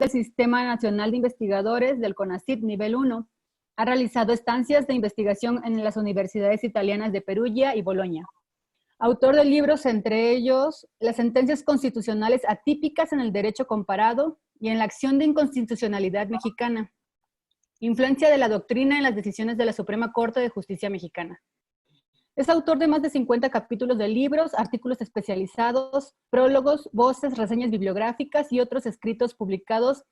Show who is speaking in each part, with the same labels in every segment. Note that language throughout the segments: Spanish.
Speaker 1: el Sistema Nacional de Investigadores del CONACYT Nivel 1. Ha realizado estancias de investigación en las universidades italianas de Perugia y Bolonia. Autor de libros, entre ellos, Las sentencias constitucionales atípicas en el derecho comparado y en la acción de inconstitucionalidad mexicana. Influencia de la doctrina en las decisiones de la Suprema Corte de Justicia Mexicana. Es autor de más de 50 capítulos de libros, artículos especializados, prólogos, voces, reseñas bibliográficas y otros escritos publicados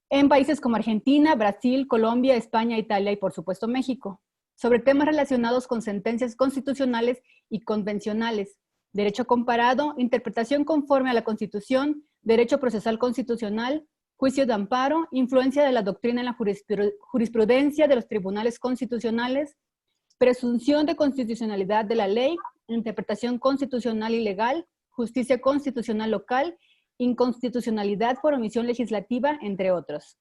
Speaker 1: en países como Argentina, Brasil, Colombia, España, Italia y por supuesto México, sobre temas relacionados con sentencias constitucionales y convencionales, derecho comparado, interpretación conforme a la Constitución, derecho procesal constitucional, juicio de amparo, influencia de la doctrina en la jurisprudencia de los tribunales constitucionales, presunción de constitucionalidad de la ley, interpretación constitucional y legal, justicia constitucional local, inconstitucionalidad por omisión legislativa, entre otros.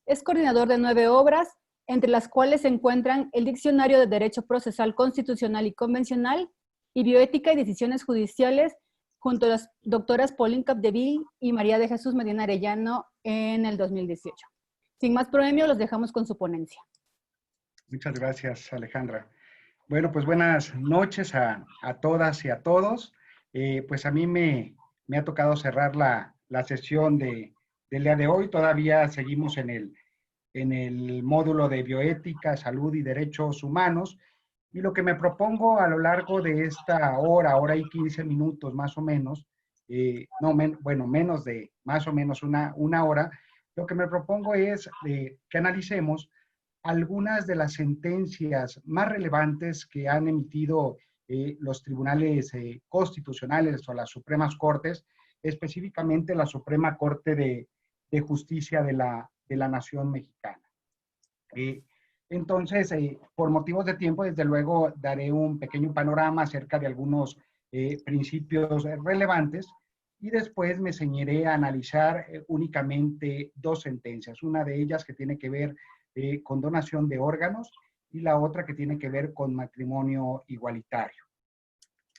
Speaker 1: Es coordinador de 9 obras, entre las cuales se encuentran el Diccionario de Derecho Procesal Constitucional y Convencional y Bioética y Decisiones Judiciales, junto a las doctoras Pauline Capdeville y María de Jesús Medina Arellano en el 2018. Sin más premio, los dejamos con su ponencia.
Speaker 2: Muchas gracias, Alejandra. Bueno, pues buenas noches a todas y a todos. Pues a mí me ha tocado cerrar la sesión del día de hoy. Todavía seguimos en el módulo de bioética, salud y derechos humanos. Y lo que me propongo a lo largo de esta hora y 15 minutos más o menos, menos de más o menos una hora, lo que me propongo es que analicemos algunas de las sentencias más relevantes que han emitido los tribunales constitucionales o las Supremas Cortes, específicamente la Suprema Corte de Justicia de la Nación Mexicana. Entonces, por motivos de tiempo, desde luego, daré un pequeño panorama acerca de algunos principios relevantes y después me ceñiré a analizar únicamente 2 sentencias. Una de ellas que tiene que ver con donación de órganos y la otra que tiene que ver con matrimonio igualitario.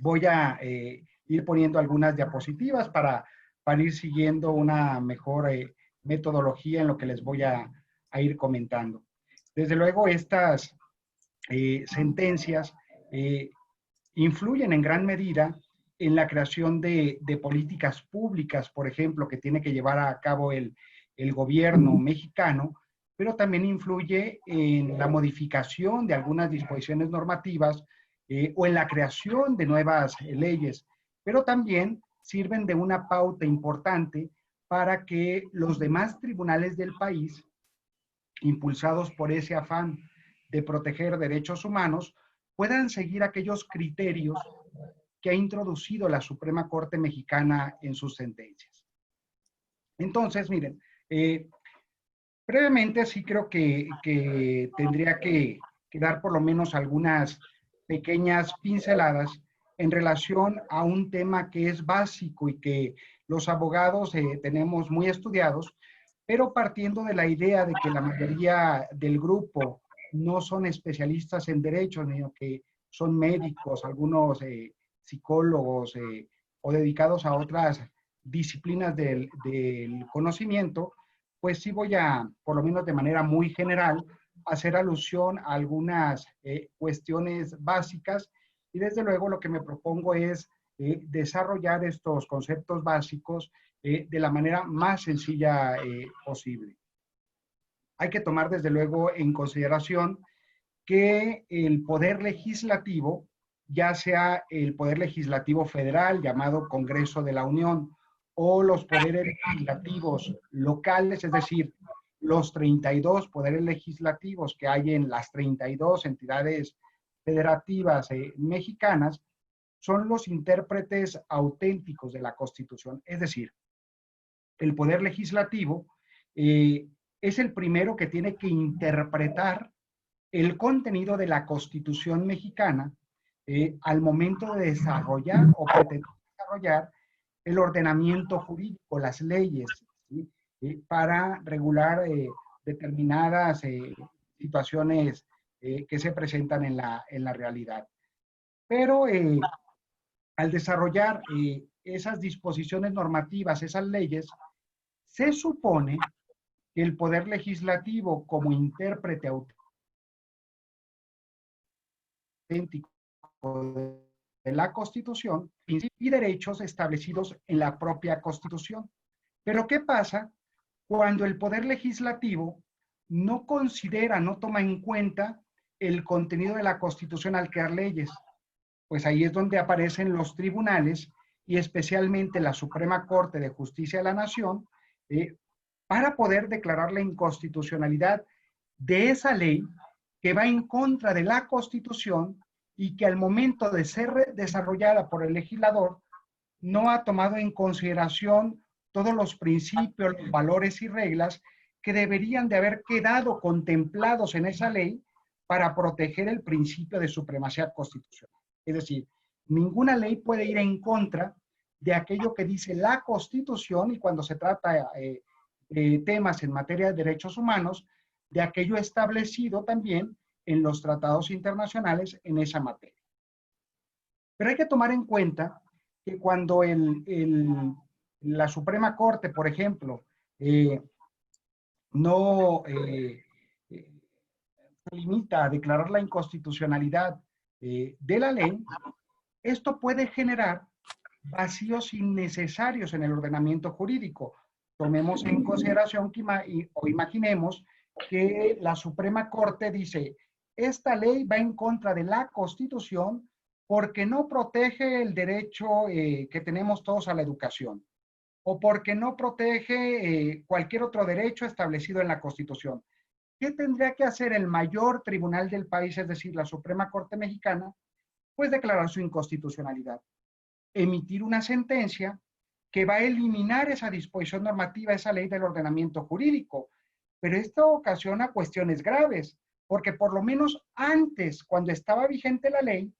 Speaker 2: Voy a ir poniendo algunas diapositivas para ir siguiendo una mejor metodología en lo que les voy a ir comentando. Desde luego, estas sentencias influyen en gran medida en la creación de políticas públicas, por ejemplo, que tiene que llevar a cabo el gobierno mexicano, pero también influye en la modificación de algunas disposiciones normativas o en la creación de nuevas leyes, pero también sirven de una pauta importante para que los demás tribunales del país, impulsados por ese afán de proteger derechos humanos, puedan seguir aquellos criterios que ha introducido la Suprema Corte Mexicana en sus sentencias. Entonces, miren, brevemente sí creo que tendría que dar por lo menos algunas pequeñas pinceladas en relación a un tema que es básico y que los abogados tenemos muy estudiados, pero partiendo de la idea de que la mayoría del grupo no son especialistas en derecho, sino que son médicos, algunos psicólogos o dedicados a otras disciplinas del conocimiento, pues sí voy a, por lo menos de manera muy general, hacer alusión a algunas cuestiones básicas y desde luego lo que me propongo es desarrollar estos conceptos básicos de la manera más sencilla posible. Hay que tomar desde luego en consideración que el poder legislativo, ya sea el poder legislativo federal llamado Congreso de la Unión o los poderes legislativos locales, es decir, los 32 poderes legislativos que hay en las 32 entidades federativas mexicanas, son los intérpretes auténticos de la Constitución. Es decir, el poder legislativo es el primero que tiene que interpretar el contenido de la Constitución mexicana al momento de desarrollar o pretender desarrollar el ordenamiento jurídico, las leyes, ¿sí? Para regular determinadas situaciones que se presentan en la realidad. Pero al desarrollar esas disposiciones normativas, esas leyes, se supone que el Poder Legislativo, como intérprete auténtico de la Constitución, y derechos establecidos en la propia Constitución. Pero ¿qué pasa cuando el Poder Legislativo no considera, no toma en cuenta el contenido de la Constitución al crear leyes? Pues ahí es donde aparecen los tribunales y especialmente la Suprema Corte de Justicia de la Nación, para poder declarar la inconstitucionalidad de esa ley que va en contra de la Constitución y que al momento de ser desarrollada por el legislador no ha tomado en consideración todos los principios, los valores y reglas que deberían de haber quedado contemplados en esa ley para proteger el principio de supremacía constitucional. Es decir, ninguna ley puede ir en contra de aquello que dice la Constitución, y cuando se trata de temas en materia de derechos humanos, de aquello establecido también en los tratados internacionales en esa materia. Pero hay que tomar en cuenta que cuando la Suprema Corte, por ejemplo, no se limita a declarar la inconstitucionalidad de la ley, esto puede generar vacíos innecesarios en el ordenamiento jurídico. Tomemos en consideración que o imaginemos que la Suprema Corte dice, esta ley va en contra de la Constitución porque no protege el derecho que tenemos todos a la educación, o porque no protege cualquier otro derecho establecido en la Constitución. ¿Qué tendría que hacer el mayor tribunal del país, es decir, la Suprema Corte Mexicana? Pues declarar su inconstitucionalidad, emitir una sentencia que va a eliminar esa disposición normativa, esa ley del ordenamiento jurídico. Pero esto ocasiona cuestiones graves, porque por lo menos antes, cuando estaba vigente la ley,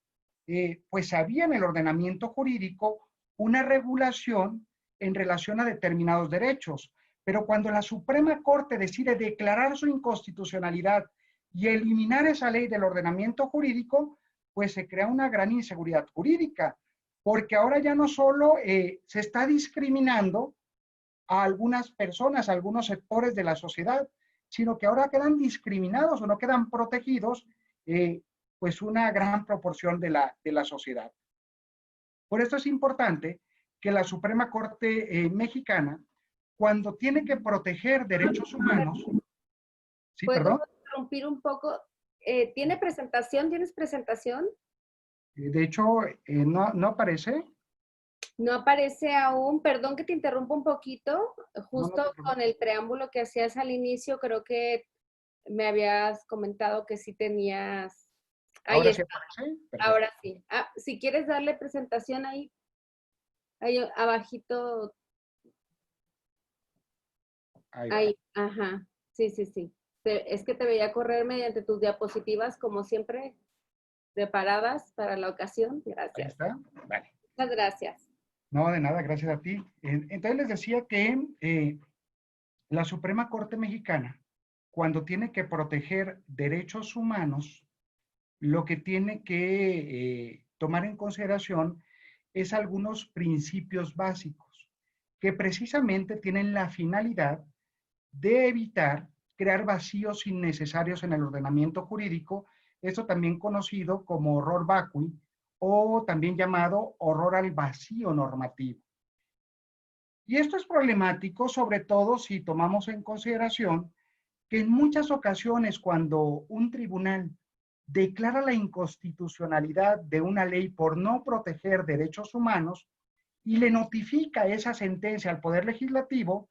Speaker 2: pues había en el ordenamiento jurídico una regulación en relación a determinados derechos. Pero cuando la Suprema Corte decide declarar su inconstitucionalidad y eliminar esa ley del ordenamiento jurídico, pues se crea una gran inseguridad jurídica, porque ahora ya no solo se está discriminando a algunas personas, a algunos sectores de la sociedad, sino que ahora quedan discriminados o no quedan protegidos pues una gran proporción de la sociedad. Por esto es importante que la Suprema Corte Mexicana, cuando tiene que proteger derechos humanos, sí, perdón.
Speaker 3: ¿Puedo interrumpir un poco? ¿Tiene presentación? ¿Tienes presentación?
Speaker 2: De hecho, no aparece.
Speaker 3: No aparece aún. Perdón que te interrumpa un poquito. Justo
Speaker 2: No
Speaker 3: con el preámbulo que hacías al inicio, creo que me habías comentado que sí tenías. Ahí
Speaker 2: ¿Ahora
Speaker 3: está.
Speaker 2: sí aparece? Perfecto.
Speaker 3: Ahora sí. Ah, si quieres darle presentación ahí abajito. Ahí, ajá. Sí, sí, sí. Es que te veía correr mediante tus diapositivas, como siempre, preparadas para la ocasión. Gracias.
Speaker 2: Ahí está. Vale.
Speaker 3: Muchas gracias.
Speaker 2: No, de nada, gracias a ti. Entonces les decía que la Suprema Corte Mexicana, cuando tiene que proteger derechos humanos, lo que tiene que tomar en consideración es algunos principios básicos que precisamente tienen la finalidad de evitar crear vacíos innecesarios en el ordenamiento jurídico, esto también conocido como horror vacui o también llamado horror al vacío normativo. Y esto es problemático, sobre todo si tomamos en consideración que en muchas ocasiones cuando un tribunal declara la inconstitucionalidad de una ley por no proteger derechos humanos y le notifica esa sentencia al Poder Legislativo,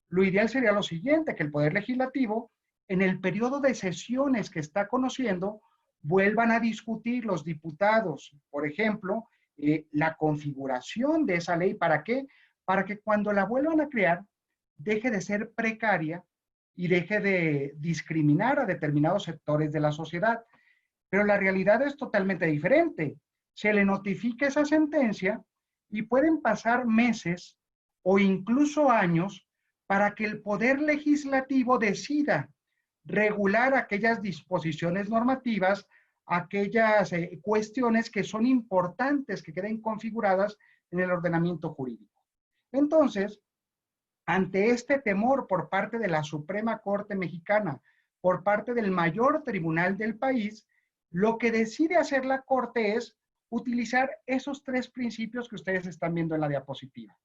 Speaker 2: lo ideal sería lo siguiente, que el Poder Legislativo, en el periodo de sesiones que está conociendo, vuelvan a discutir los diputados, por ejemplo, la configuración de esa ley. ¿Para qué? Para que cuando la vuelvan a crear, deje de ser precaria y deje de discriminar a determinados sectores de la sociedad. Pero la realidad es totalmente diferente. Se le notifica esa sentencia y pueden pasar meses o incluso años para que el Poder Legislativo decida regular aquellas disposiciones normativas, aquellas cuestiones que son importantes que queden configuradas en el ordenamiento jurídico. Entonces, ante este temor por parte de la Suprema Corte Mexicana, por parte del mayor tribunal del país, lo que decide hacer la Corte es utilizar esos tres principios que ustedes están viendo en la diapositiva.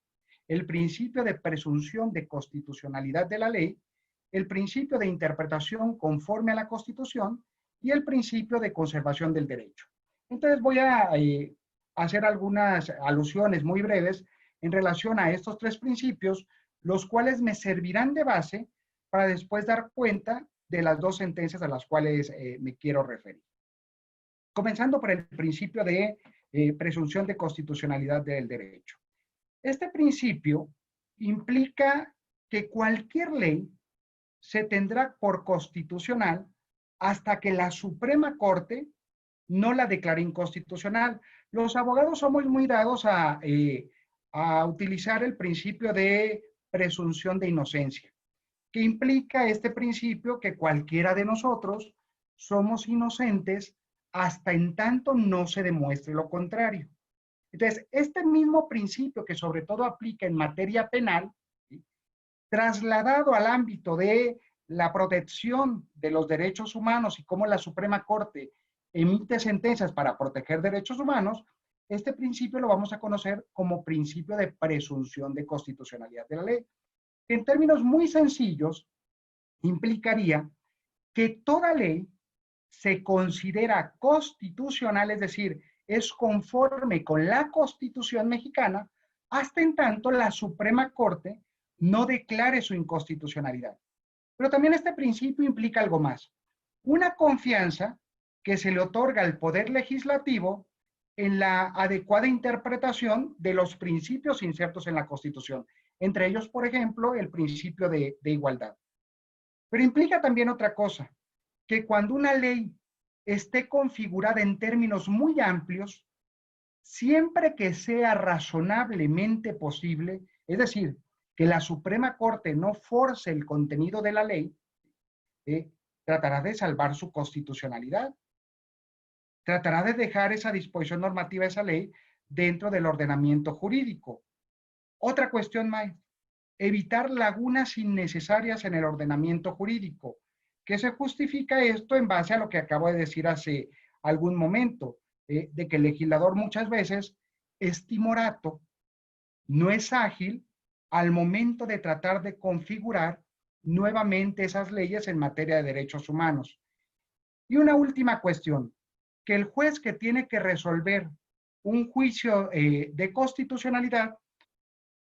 Speaker 2: El principio de presunción de constitucionalidad de la ley, el principio de interpretación conforme a la Constitución y el principio de conservación del derecho. Entonces voy a hacer algunas alusiones muy breves en relación a estos tres principios, los cuales me servirán de base para después dar cuenta de las dos sentencias a las cuales me quiero referir. Comenzando por el principio de presunción de constitucionalidad del derecho. Este principio implica que cualquier ley se tendrá por constitucional hasta que la Suprema Corte no la declare inconstitucional. Los abogados somos muy dados a utilizar el principio de presunción de inocencia, que implica este principio que cualquiera de nosotros somos inocentes hasta en tanto no se demuestre lo contrario. Entonces, este mismo principio que sobre todo aplica en materia penal, ¿sí?, trasladado al ámbito de la protección de los derechos humanos y cómo la Suprema Corte emite sentencias para proteger derechos humanos, este principio lo vamos a conocer como principio de presunción de constitucionalidad de la ley. En términos muy sencillos, implicaría que toda ley se considera constitucional, es decir, es conforme con la Constitución mexicana, hasta en tanto la Suprema Corte no declare su inconstitucionalidad. Pero también este principio implica algo más, una confianza que se le otorga al Poder Legislativo en la adecuada interpretación de los principios insertos en la Constitución, entre ellos, por ejemplo, el principio de igualdad. Pero implica también otra cosa, que cuando una ley esté configurada en términos muy amplios, siempre que sea razonablemente posible, es decir, que la Suprema Corte no force el contenido de la ley, tratará de salvar su constitucionalidad, tratará de dejar esa disposición normativa, esa ley, dentro del ordenamiento jurídico. Otra cuestión más, evitar lagunas innecesarias en el ordenamiento jurídico. ¿Qué se justifica esto en base a lo que acabo de decir hace algún momento? De que el legislador muchas veces es timorato, no es ágil al momento de tratar de configurar nuevamente esas leyes en materia de derechos humanos. Y una última cuestión, que el juez que tiene que resolver un juicio de constitucionalidad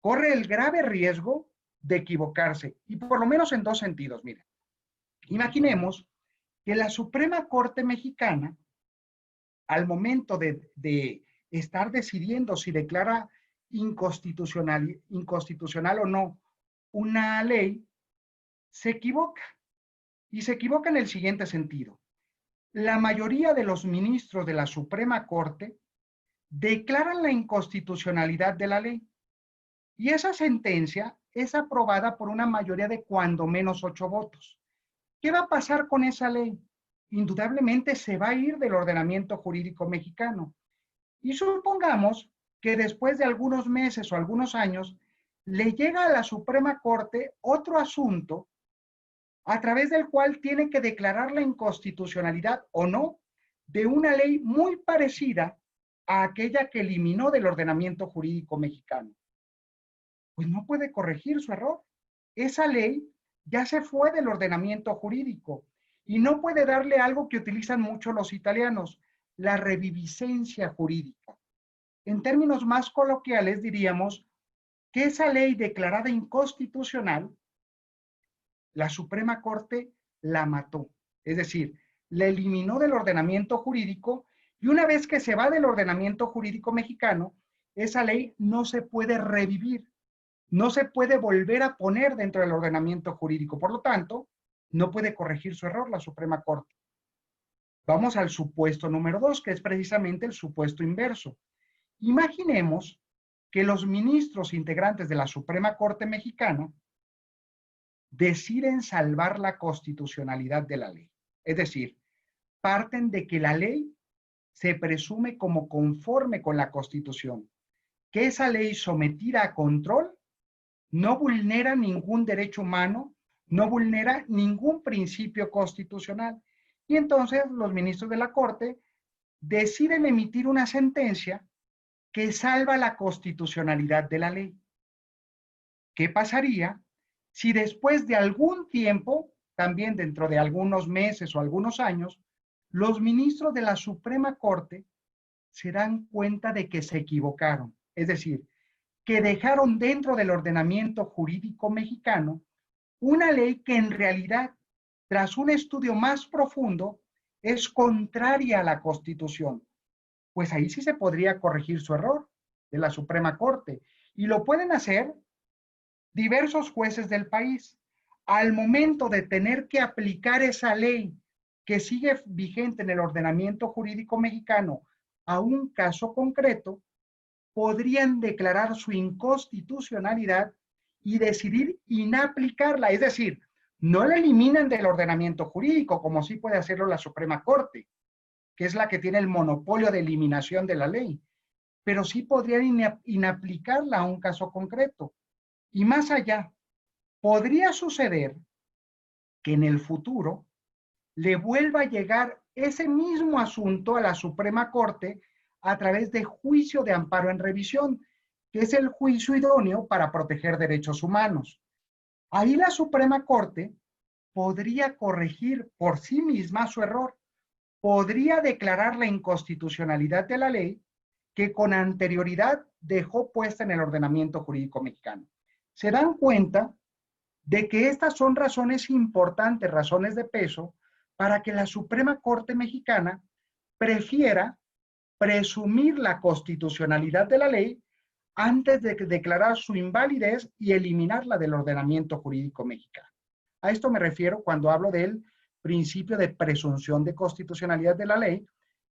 Speaker 2: corre el grave riesgo de equivocarse, y por lo menos en dos sentidos. Miren, imaginemos que la Suprema Corte Mexicana, al momento de estar decidiendo si declara inconstitucional o no una ley, se equivoca. Y se equivoca en el siguiente sentido. La mayoría de los ministros de la Suprema Corte declaran la inconstitucionalidad de la ley. Y esa sentencia es aprobada por una mayoría de cuando menos 8 votos. ¿Qué va a pasar con esa ley? Indudablemente se va a ir del ordenamiento jurídico mexicano. Y supongamos que después de algunos meses o algunos años le llega a la Suprema Corte otro asunto a través del cual tiene que declarar la inconstitucionalidad o no de una ley muy parecida a aquella que eliminó del ordenamiento jurídico mexicano. Pues no puede corregir su error. Esa ley ya se fue del ordenamiento jurídico y no puede darle algo que utilizan mucho los italianos, la reviviscencia jurídica. En términos más coloquiales diríamos que esa ley declarada inconstitucional, la Suprema Corte la mató, es decir, la eliminó del ordenamiento jurídico, y una vez que se va del ordenamiento jurídico mexicano, esa ley no se puede revivir, no se puede volver a poner dentro del ordenamiento jurídico. Por lo tanto, no puede corregir su error la Suprema Corte. Vamos al supuesto número 2, que es precisamente el supuesto inverso. Imaginemos que los ministros integrantes de la Suprema Corte Mexicana deciden salvar la constitucionalidad de la ley. Es decir, parten de que la ley se presume como conforme con la Constitución, que esa ley sometida a control no vulnera ningún derecho humano, no vulnera ningún principio constitucional. Y entonces los ministros de la Corte deciden emitir una sentencia que salva la constitucionalidad de la ley. ¿Qué pasaría si después de algún tiempo, también dentro de algunos meses o algunos años, los ministros de la Suprema Corte se dan cuenta de que se equivocaron? Es decir, que dejaron dentro del ordenamiento jurídico mexicano una ley que en realidad, tras un estudio más profundo, es contraria a la Constitución. Pues ahí sí se podría corregir su error de la Suprema Corte. Y lo pueden hacer diversos jueces del país. Al momento de tener que aplicar esa ley que sigue vigente en el ordenamiento jurídico mexicano a un caso concreto, podrían declarar su inconstitucionalidad y decidir inaplicarla. Es decir, no la eliminan del ordenamiento jurídico, como sí puede hacerlo la Suprema Corte, que es la que tiene el monopolio de eliminación de la ley, pero sí podrían inaplicarla a un caso concreto. Y más allá, podría suceder que en el futuro le vuelva a llegar ese mismo asunto a la Suprema Corte a través de juicio de amparo en revisión, que es el juicio idóneo para proteger derechos humanos. Ahí la Suprema Corte podría corregir por sí misma su error, podría declarar la inconstitucionalidad de la ley que con anterioridad dejó puesta en el ordenamiento jurídico mexicano. Se dan cuenta de que estas son razones importantes, razones de peso, para que la Suprema Corte Mexicana prefiera presumir la constitucionalidad de la ley antes de declarar su invalidez y eliminarla del ordenamiento jurídico mexicano. A esto me refiero cuando hablo del principio de presunción de constitucionalidad de la ley,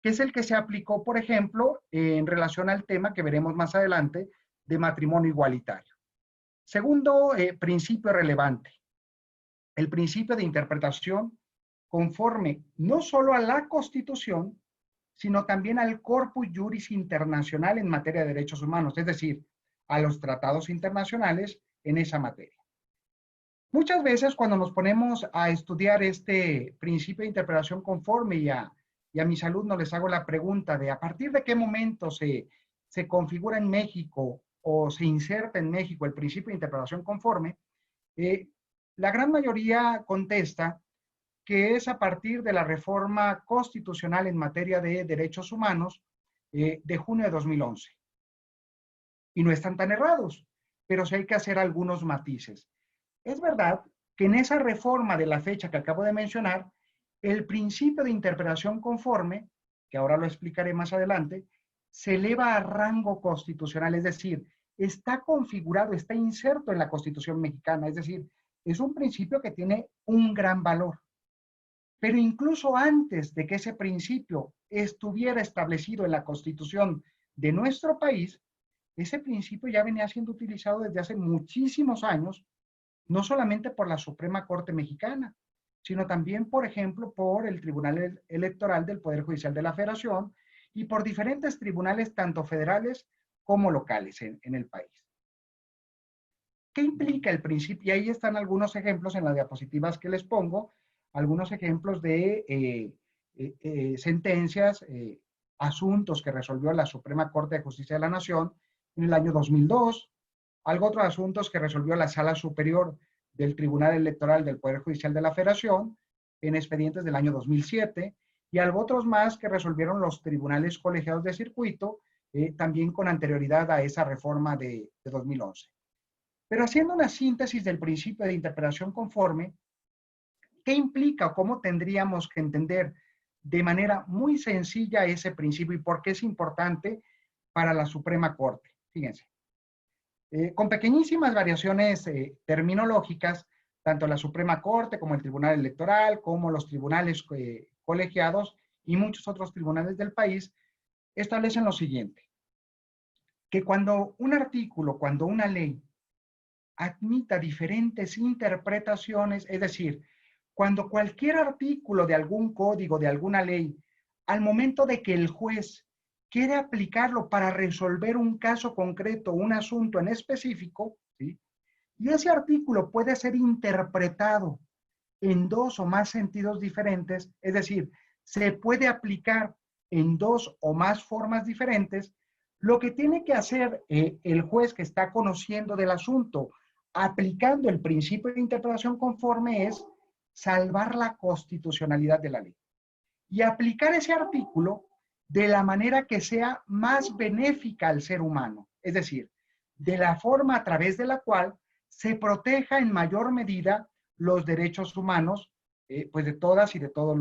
Speaker 2: que es el que se aplicó, por ejemplo, en relación al tema que veremos más adelante de matrimonio igualitario. Segundo principio relevante, el principio de interpretación conforme no solo a la Constitución, sino también al corpus juris internacional en materia de derechos humanos, es decir, a los tratados internacionales en esa materia. Muchas veces cuando nos ponemos a estudiar este principio de interpretación conforme y a mis alumnos les hago la pregunta de a partir de qué momento se configura en México o se inserta en México el principio de interpretación conforme, la gran mayoría contesta que es a partir de la reforma constitucional en materia de derechos humanos de junio de 2011. Y no están tan errados, pero sí hay que hacer algunos matices. Es verdad que en esa reforma de la fecha que acabo de mencionar, el principio de interpretación conforme, que ahora lo explicaré más adelante, se eleva a rango constitucional, es decir, está configurado, está inserto en la Constitución mexicana, es decir, es un principio que tiene un gran valor. Pero incluso antes de que ese principio estuviera establecido en la Constitución de nuestro país, ese principio ya venía siendo utilizado desde hace muchísimos años, no solamente por la Suprema Corte Mexicana, sino también, por ejemplo, por el Tribunal Electoral del Poder Judicial de la Federación y por diferentes tribunales, tanto federales como locales en el país. ¿Qué implica el principio? Y ahí están algunos ejemplos en las diapositivas que les pongo, algunos ejemplos de sentencias, asuntos que resolvió la Suprema Corte de Justicia de la Nación en el año 2002, algo otros asuntos que resolvió la Sala Superior del Tribunal Electoral del Poder Judicial de la Federación en expedientes del año 2007, y algo otros más que resolvieron los tribunales colegiados de circuito, también con anterioridad a esa reforma de 2011. Pero haciendo una síntesis del principio de interpretación conforme, ¿qué implica o cómo tendríamos que entender de manera muy sencilla ese principio y por qué es importante para la Suprema Corte? Fíjense. Con pequeñísimas variaciones terminológicas, tanto la Suprema Corte como el Tribunal Electoral, como los tribunales colegiados y muchos otros tribunales del país, establecen lo siguiente, que cuando un artículo, cuando una ley admita diferentes interpretaciones, es decir, cuando cualquier artículo de algún código, de alguna ley, al momento de que el juez quiere aplicarlo para resolver un caso concreto, un asunto en específico, ¿sí?, Y ese artículo puede ser interpretado en dos o más sentidos diferentes, es decir, se puede aplicar en dos o más formas diferentes. Lo que tiene que hacer el juez que está conociendo del asunto, aplicando el principio de interpretación conforme, es salvar la constitucionalidad de la ley y aplicar ese artículo de la manera que sea más benéfica al ser humano, es decir, de la forma a través de la cual se proteja en mayor medida los derechos humanos, pues de todas y de todos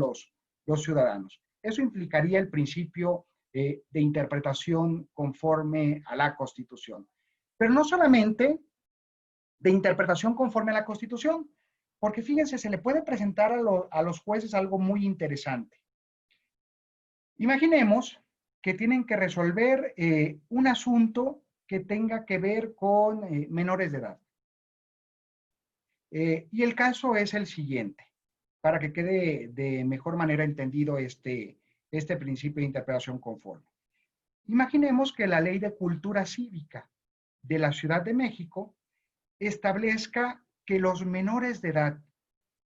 Speaker 2: los ciudadanos. Eso implicaría el principio de interpretación conforme a la Constitución. Pero no solamente de interpretación conforme a la Constitución, porque fíjense, se le puede presentar a los jueces algo muy interesante. Imaginemos que tienen que resolver un asunto que tenga que ver con menores de edad. Y el caso es el siguiente, para que quede de mejor manera entendido este principio de interpretación conforme. Imaginemos que la Ley de Cultura Cívica de la Ciudad de México establezca que los menores de edad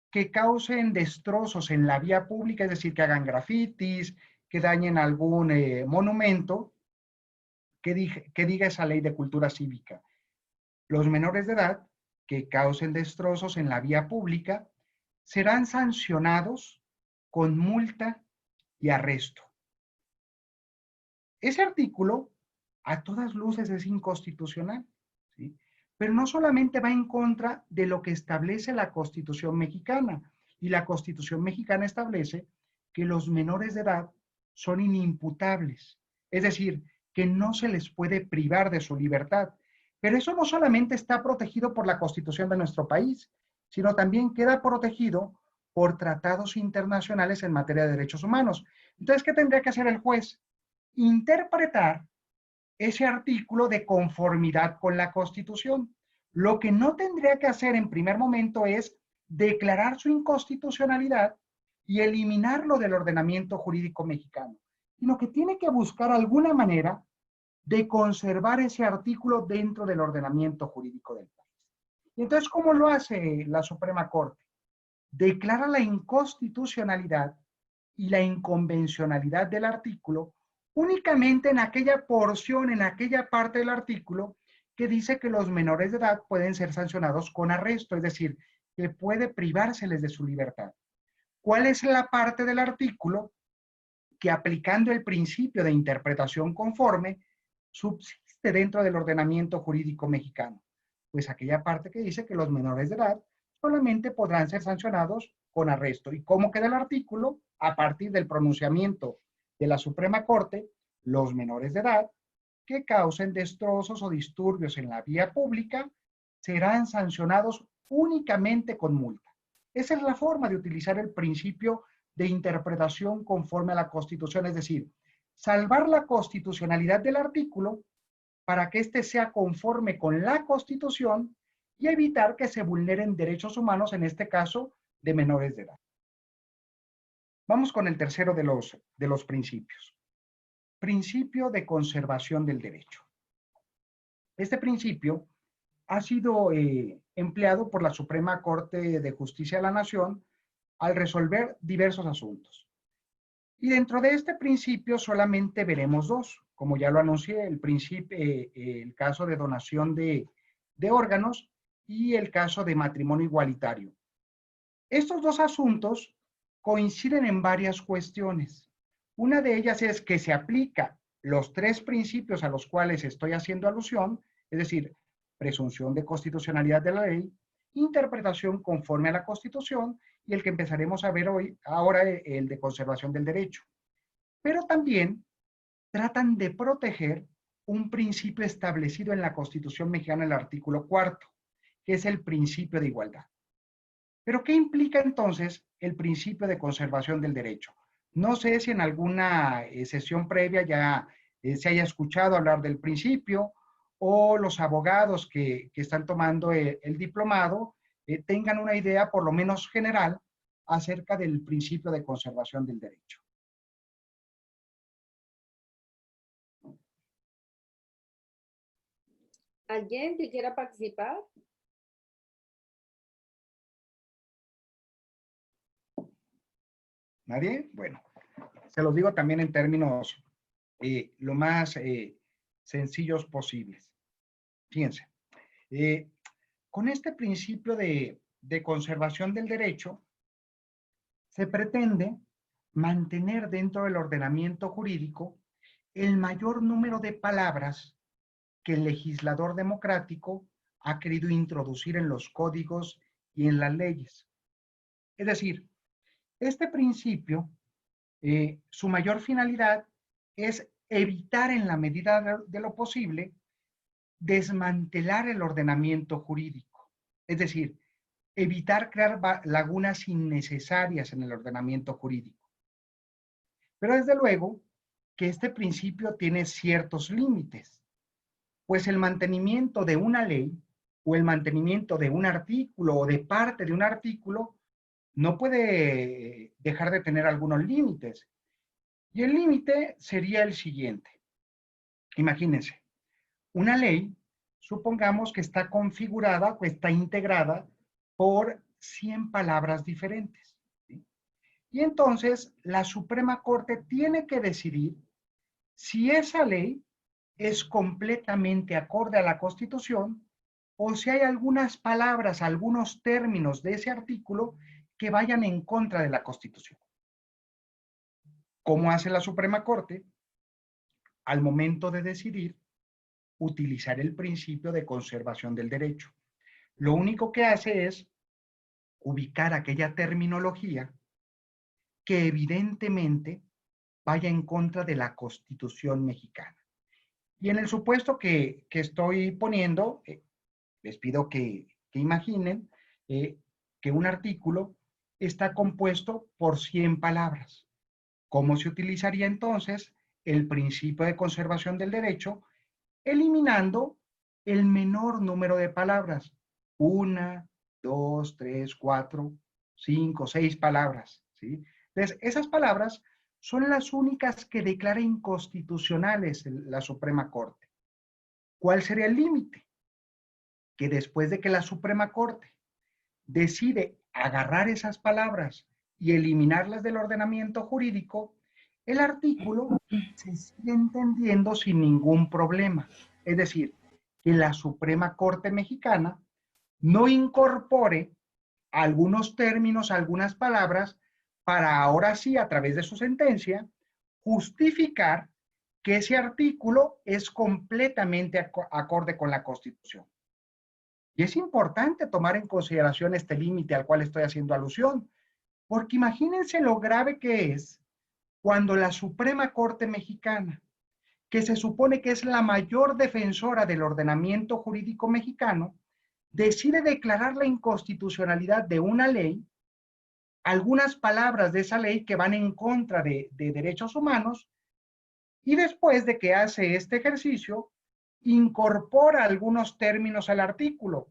Speaker 2: que causen destrozos en la vía pública, es decir, que hagan grafitis, que dañen algún monumento, que diga esa Ley de Cultura Cívica. Los menores de edad que causen destrozos en la vía pública serán sancionados con multa y arresto. Ese artículo a todas luces es inconstitucional, ¿sí? Pero no solamente va en contra de lo que establece la Constitución mexicana, y la Constitución mexicana establece que los menores de edad son inimputables, es decir, que no se les puede privar de su libertad. Pero eso no solamente está protegido por la Constitución de nuestro país, sino también queda protegido por tratados internacionales en materia de derechos humanos. Entonces, ¿qué tendría que hacer el juez? Interpretar ese artículo de conformidad con la Constitución. Lo que no tendría que hacer en primer momento es declarar su inconstitucionalidad y eliminarlo del ordenamiento jurídico mexicano, sino que tiene que buscar alguna manera de conservar ese artículo dentro del ordenamiento jurídico del país. Y entonces, ¿cómo lo hace la Suprema Corte? Declara la inconstitucionalidad y la inconvencionalidad del artículo únicamente en aquella porción, en aquella parte del artículo que dice que los menores de edad pueden ser sancionados con arresto, es decir, que puede privárseles de su libertad. ¿Cuál es la parte del artículo que, aplicando el principio de interpretación conforme, subsiste dentro del ordenamiento jurídico mexicano? Pues aquella parte que dice que los menores de edad solamente podrán ser sancionados con arresto. ¿Y cómo queda el artículo? A partir del pronunciamiento de la Suprema Corte, los menores de edad que causen destrozos o disturbios en la vía pública serán sancionados únicamente con multa. Esa es la forma de utilizar el principio de interpretación conforme a la Constitución, es decir, salvar la constitucionalidad del artículo para que éste sea conforme con la Constitución y evitar que se vulneren derechos humanos, en este caso, de menores de edad. Vamos con el tercero de los principios. Principio de conservación del derecho. Este principio ha sido empleado por la Suprema Corte de Justicia de la Nación al resolver diversos asuntos. Y dentro de este principio solamente veremos dos, como ya lo anuncié, el caso de donación de órganos y el caso de matrimonio igualitario. Estos dos asuntos coinciden en varias cuestiones. Una de ellas es que se aplica los tres principios a los cuales estoy haciendo alusión, es decir, presunción de constitucionalidad de la ley, interpretación conforme a la Constitución y el que empezaremos a ver ahora, el de conservación del derecho. Pero también tratan de proteger un principio establecido en la Constitución mexicana, el artículo 4, que es el principio de igualdad. Pero ¿qué implica entonces el principio de conservación del derecho? No sé si en alguna sesión previa ya se haya escuchado hablar del principio, o los abogados que están tomando el diplomado tengan una idea por lo menos general acerca del principio de conservación del derecho.
Speaker 3: ¿Alguien que quiera participar?
Speaker 2: ¿Nadie? Bueno, se los digo también en términos lo más sencillos posibles. Fíjense, con este principio de conservación del derecho, se pretende mantener dentro del ordenamiento jurídico el mayor número de palabras que el legislador democrático ha querido introducir en los códigos y en las leyes. Es decir, este principio, su mayor finalidad es evitar en la medida de lo posible desmantelar el ordenamiento jurídico. Es decir, evitar crear lagunas innecesarias en el ordenamiento jurídico. Pero desde luego que este principio tiene ciertos límites, pues el mantenimiento de una ley o el mantenimiento de un artículo o de parte de un artículo no puede dejar de tener algunos límites. Y el límite sería el siguiente. Imagínense, una ley, supongamos que está configurada o está integrada por 100 palabras diferentes, ¿sí? Y entonces la Suprema Corte tiene que decidir si esa ley es completamente acorde a la Constitución o si hay algunas palabras, algunos términos de ese artículo que vayan en contra de la Constitución. ¿Cómo hace la Suprema Corte? Al momento de decidir, utilizar el principio de conservación del derecho. Lo único que hace es ubicar aquella terminología que evidentemente vaya en contra de la Constitución mexicana. Y en el supuesto que estoy poniendo, les pido que imaginen que un artículo está compuesto por 100 palabras. ¿Cómo se utilizaría entonces el principio de conservación del derecho? Eliminando el menor número de palabras. 1, 2, 3, 4, 5, 6 palabras, ¿sí? Entonces, esas palabras son las únicas que declara inconstitucionales la Suprema Corte. ¿Cuál sería el límite? Que después de que la Suprema Corte decide agarrar esas palabras y eliminarlas del ordenamiento jurídico, el artículo se sigue entendiendo sin ningún problema. Es decir, que la Suprema Corte Mexicana no incorpore algunos términos, algunas palabras, para ahora sí, a través de su sentencia, justificar que ese artículo es completamente acorde con la Constitución. Y es importante tomar en consideración este límite al cual estoy haciendo alusión, porque imagínense lo grave que es cuando la Suprema Corte Mexicana, que se supone que es la mayor defensora del ordenamiento jurídico mexicano, decide declarar la inconstitucionalidad de una ley, algunas palabras de esa ley que van en contra de derechos humanos, y después de que hace este ejercicio, incorpora algunos términos al artículo.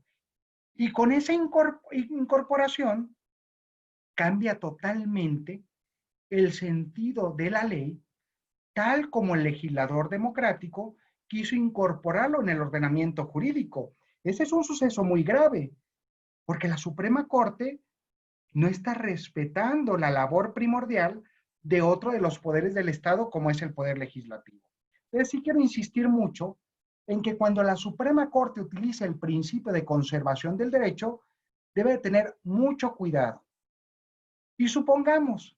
Speaker 2: Y con esa incorporación cambia totalmente el sentido de la ley, tal como el legislador democrático quiso incorporarlo en el ordenamiento jurídico. Ese es un suceso muy grave, porque la Suprema Corte no está respetando la labor primordial de otro de los poderes del Estado, como es el poder legislativo. Entonces sí quiero insistir mucho en que cuando la Suprema Corte utiliza el principio de conservación del derecho, debe de tener mucho cuidado. Y supongamos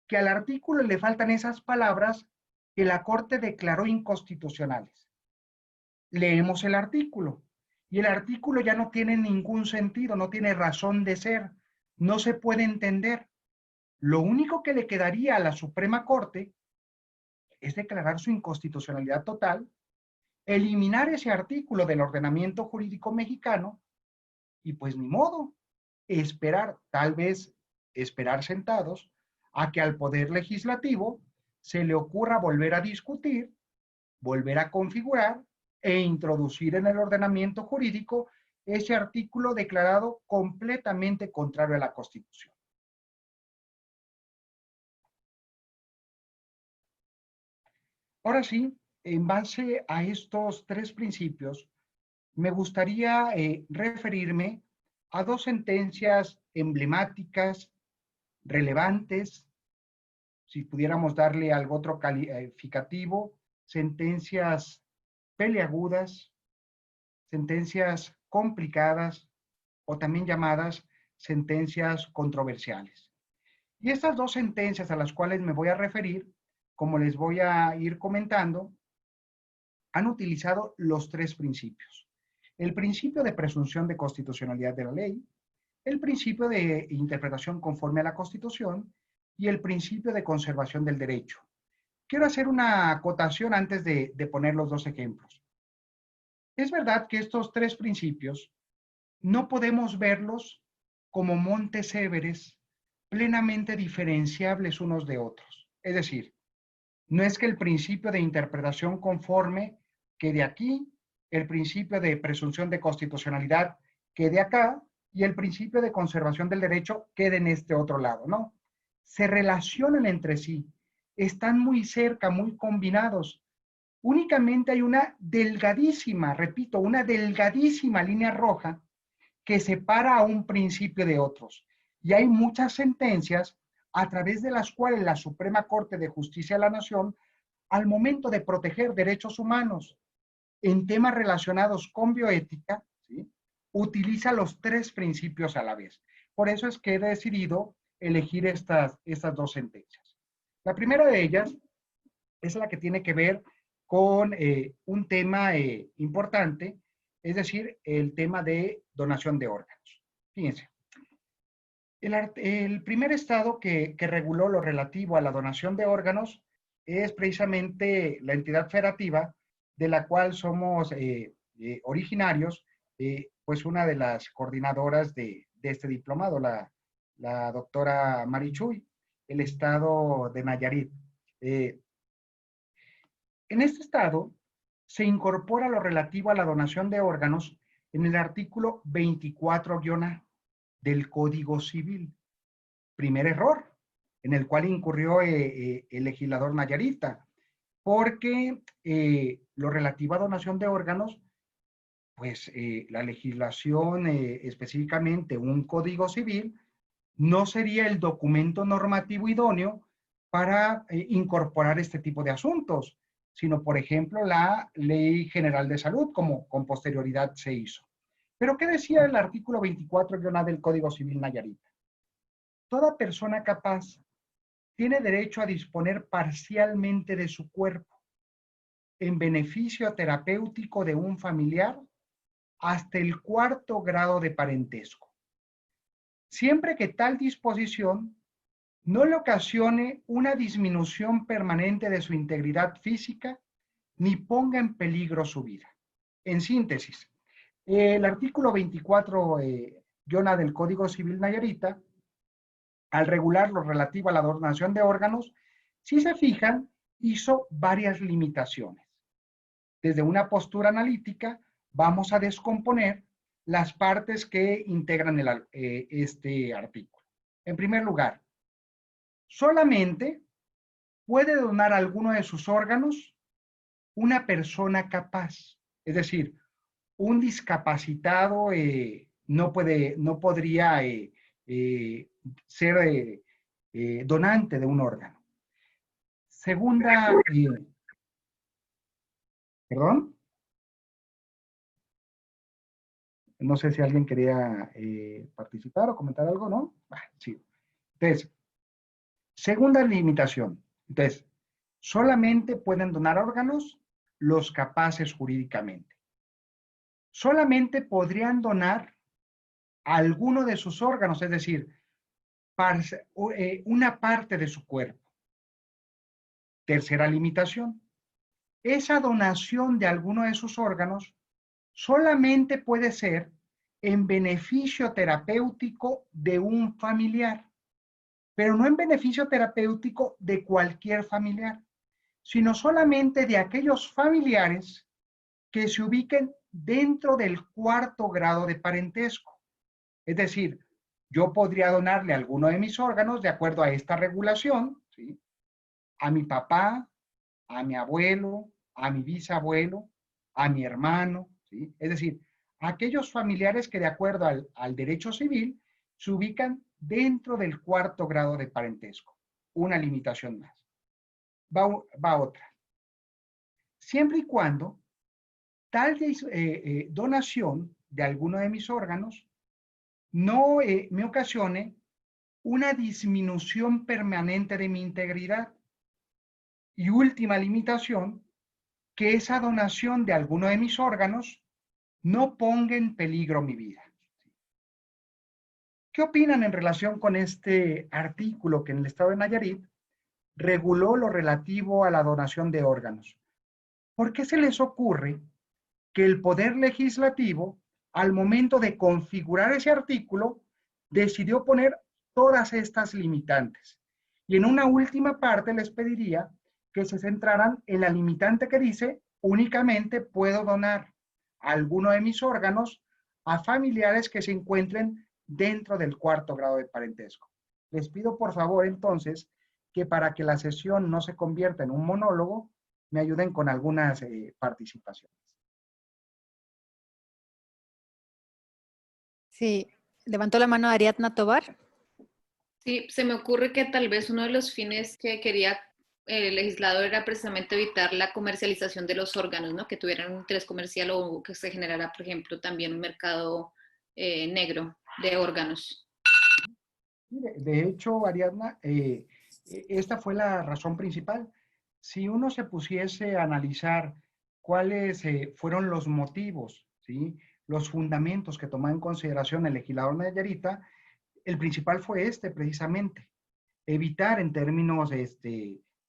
Speaker 2: que al artículo le faltan esas palabras que la Corte declaró inconstitucionales. Leemos el artículo y el artículo ya no tiene ningún sentido, no tiene razón de ser, no se puede entender. Lo único que le quedaría a la Suprema Corte es declarar su inconstitucionalidad total, eliminar ese artículo del ordenamiento jurídico mexicano y pues ni modo, esperar, tal vez esperar sentados a que al Poder Legislativo se le ocurra volver a discutir, volver a configurar e introducir en el ordenamiento jurídico ese artículo declarado completamente contrario a la Constitución. Ahora sí, en base a estos tres principios, me gustaría referirme a dos sentencias emblemáticas, relevantes, si pudiéramos darle algo otro calificativo, sentencias peliagudas, sentencias complicadas o también llamadas sentencias controversiales. Y estas dos sentencias a las cuales me voy a referir, como les voy a ir comentando, han utilizado los tres principios. El principio de presunción de constitucionalidad de la ley, el principio de interpretación conforme a la Constitución y el principio de conservación del derecho. Quiero hacer una acotación antes de poner los dos ejemplos. Es verdad que estos tres principios no podemos verlos como montes Everest plenamente diferenciables unos de otros. Es decir, no es que el principio de interpretación conforme quede aquí, el principio de presunción de constitucionalidad quede acá y el principio de conservación del derecho quede en este otro lado, no. Se relacionan entre sí, están muy cerca, muy combinados. Únicamente hay una delgadísima, repito, una delgadísima línea roja que separa a un principio de otros. Y hay muchas sentencias a través de las cuales la Suprema Corte de Justicia de la Nación, al momento de proteger derechos humanos en temas relacionados con bioética, ¿sí?, utiliza los tres principios a la vez. Por eso es que he decidido elegir estas dos sentencias. La primera de ellas es la que tiene que ver con un tema importante, es decir, el tema de donación de órganos. Fíjense, el primer estado que reguló lo relativo a la donación de órganos es precisamente la entidad federativa de la cual somos originarios, pues una de las coordinadoras de este diplomado, la doctora Marichuy, el estado de Nayarit. En este estado se incorpora lo relativo a la donación de órganos en el artículo 24-A del Código Civil. Primer error en el cual incurrió el legislador nayarita, porque lo relativo a donación de órganos, pues la legislación, específicamente un Código Civil, no sería el documento normativo idóneo para incorporar este tipo de asuntos, sino, por ejemplo, la Ley General de Salud, como con posterioridad se hizo. Pero, ¿qué decía el artículo 24-A del Código Civil nayarita? Toda persona capaz tiene derecho a disponer parcialmente de su cuerpo en beneficio terapéutico de un familiar hasta el 4º grado de parentesco, siempre que tal disposición no le ocasione una disminución permanente de su integridad física ni ponga en peligro su vida. En síntesis, el artículo 24-A del Código Civil nayarita, al regular lo relativo a la donación de órganos, si se fijan, hizo varias limitaciones. Desde una postura analítica, vamos a descomponer las partes que integran este artículo. En primer lugar, solamente puede donar alguno de sus órganos una persona capaz, es decir, un discapacitado no podría ser donante de un órgano. Segunda, perdón, no sé si alguien quería participar o comentar algo, ¿no? Sí. Entonces, segunda limitación. Entonces, solamente pueden donar órganos los capaces jurídicamente. Solamente podrían donar alguno de sus órganos, es decir, una parte de su cuerpo. Tercera limitación. Esa donación de alguno de sus órganos solamente puede ser en beneficio terapéutico de un familiar, pero no en beneficio terapéutico de cualquier familiar, sino solamente de aquellos familiares que se ubiquen dentro del 4º grado de parentesco. Es decir, yo podría donarle alguno de mis órganos de acuerdo a esta regulación, ¿sí?, a mi papá, a mi abuelo, a mi bisabuelo, a mi hermano, ¿sí? Es decir, aquellos familiares que de acuerdo al derecho civil se ubican dentro del 4º grado de parentesco. una limitación más. Va otra. Siempre y cuando tal donación de alguno de mis órganos no me ocasione una disminución permanente de mi integridad. Y última limitación, que esa donación de alguno de mis órganos no ponga en peligro mi vida. ¿Qué opinan en relación con este artículo que en el estado de Nayarit reguló lo relativo a la donación de órganos? ¿Por qué se les ocurre que el Poder Legislativo, al momento de configurar ese artículo, decidió poner todas estas limitantes? Y en una última parte les pediría que se centraran en la limitante que dice: únicamente puedo donar alguno de mis órganos a familiares que se encuentren dentro del 4º grado de parentesco. Les pido por favor entonces que, para que la sesión no se convierta en un monólogo, me ayuden con algunas participaciones.
Speaker 1: Sí, levantó la mano Ariadna Tobar.
Speaker 4: Sí, se me ocurre que tal vez uno de los fines que quería el legislador era precisamente evitar la comercialización de los órganos, ¿no? Que tuvieran un interés comercial o que se generara, por ejemplo, también un mercado negro de órganos.
Speaker 2: De hecho, Ariadna, esta fue la razón principal. Si uno se pusiese a analizar cuáles fueron los motivos, ¿sí?, los fundamentos que tomó en consideración el legislador nayarita, el principal fue precisamente: evitar, en términos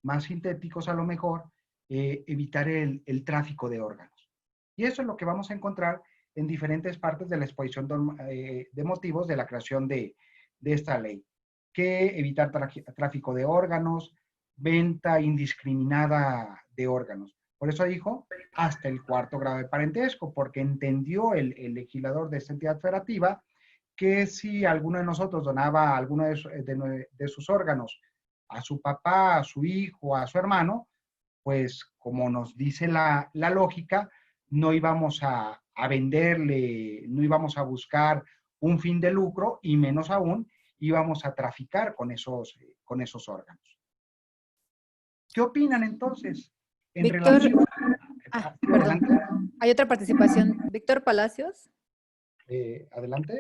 Speaker 2: más sintéticos a lo mejor, evitar el tráfico de órganos. Y eso es lo que vamos a encontrar en diferentes partes de la exposición de motivos de la creación de esta ley, que evitar tráfico de órganos, venta indiscriminada de órganos. Por eso dijo hasta el 4º grado de parentesco, porque entendió el legislador de esta entidad federativa que si alguno de nosotros donaba alguno de sus órganos a su papá, a su hijo, a su hermano, pues como nos dice la lógica, no íbamos a venderle, no íbamos a buscar un fin de lucro, y menos aún íbamos a traficar con esos órganos. ¿Qué opinan entonces en
Speaker 1: Víctor,
Speaker 2: relación?
Speaker 1: perdón.
Speaker 2: Adelante.
Speaker 1: Hay otra participación. Víctor Palacios.
Speaker 2: Adelante.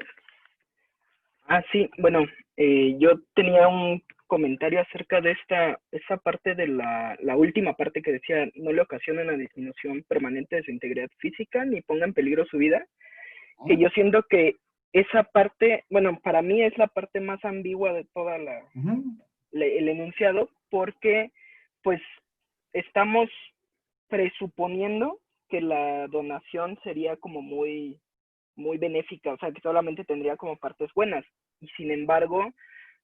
Speaker 5: Sí, bueno, yo tenía un comentario acerca de esta parte de la última parte que decía: no le ocasiona una disminución permanente de su integridad física ni ponga en peligro su vida. Que yo siento que esa parte, bueno, para mí es la parte más ambigua de toda el enunciado, porque pues estamos presuponiendo que la donación sería como muy benéfica, o sea, que solamente tendría como partes buenas. Y sin embargo,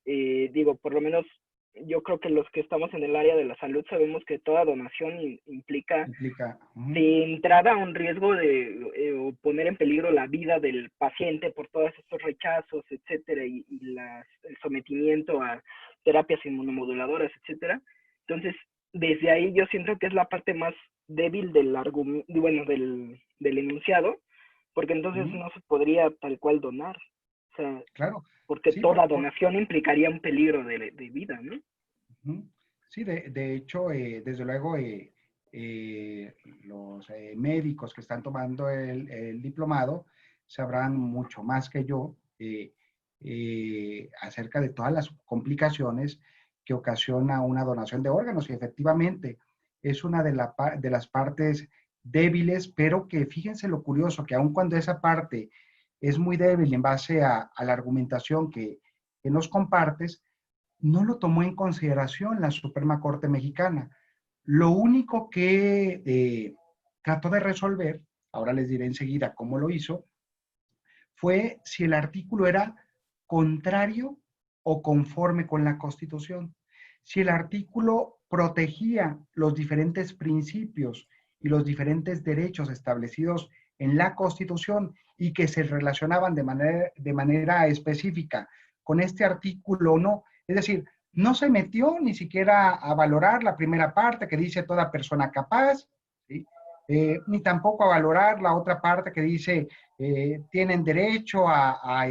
Speaker 5: digo, por lo menos yo creo que los que estamos en el área de la salud sabemos que toda donación implica de entrada un riesgo de poner en peligro la vida del paciente por todos estos rechazos, etcétera, y el sometimiento a terapias inmunomoduladoras, etcétera. Entonces, desde ahí yo siento que es la parte más débil del argumento, bueno, del enunciado, porque entonces no se podría tal cual donar. O sea,
Speaker 2: claro,
Speaker 5: porque
Speaker 2: sí,
Speaker 5: toda donación implicaría un peligro de vida, ¿no?
Speaker 2: Sí, de hecho, desde luego, los médicos que están tomando el diplomado sabrán mucho más que yo acerca de todas las complicaciones que ocasiona una donación de órganos. Y efectivamente es una de las partes débiles, pero que fíjense lo curioso, que aun cuando esa parte es muy débil en base a la argumentación que nos compartes, no lo tomó en consideración la Suprema Corte Mexicana. Lo único que trató de resolver, ahora les diré enseguida cómo lo hizo, fue si el artículo era contrario o conforme con la Constitución. Si el artículo protegía los diferentes principios y los diferentes derechos establecidos en la Constitución y que se relacionaban de manera específica con este artículo o no. Es decir, no se metió ni siquiera a valorar la primera parte que dice toda persona capaz, ¿sí? Ni tampoco a valorar la otra parte que dice tienen derecho a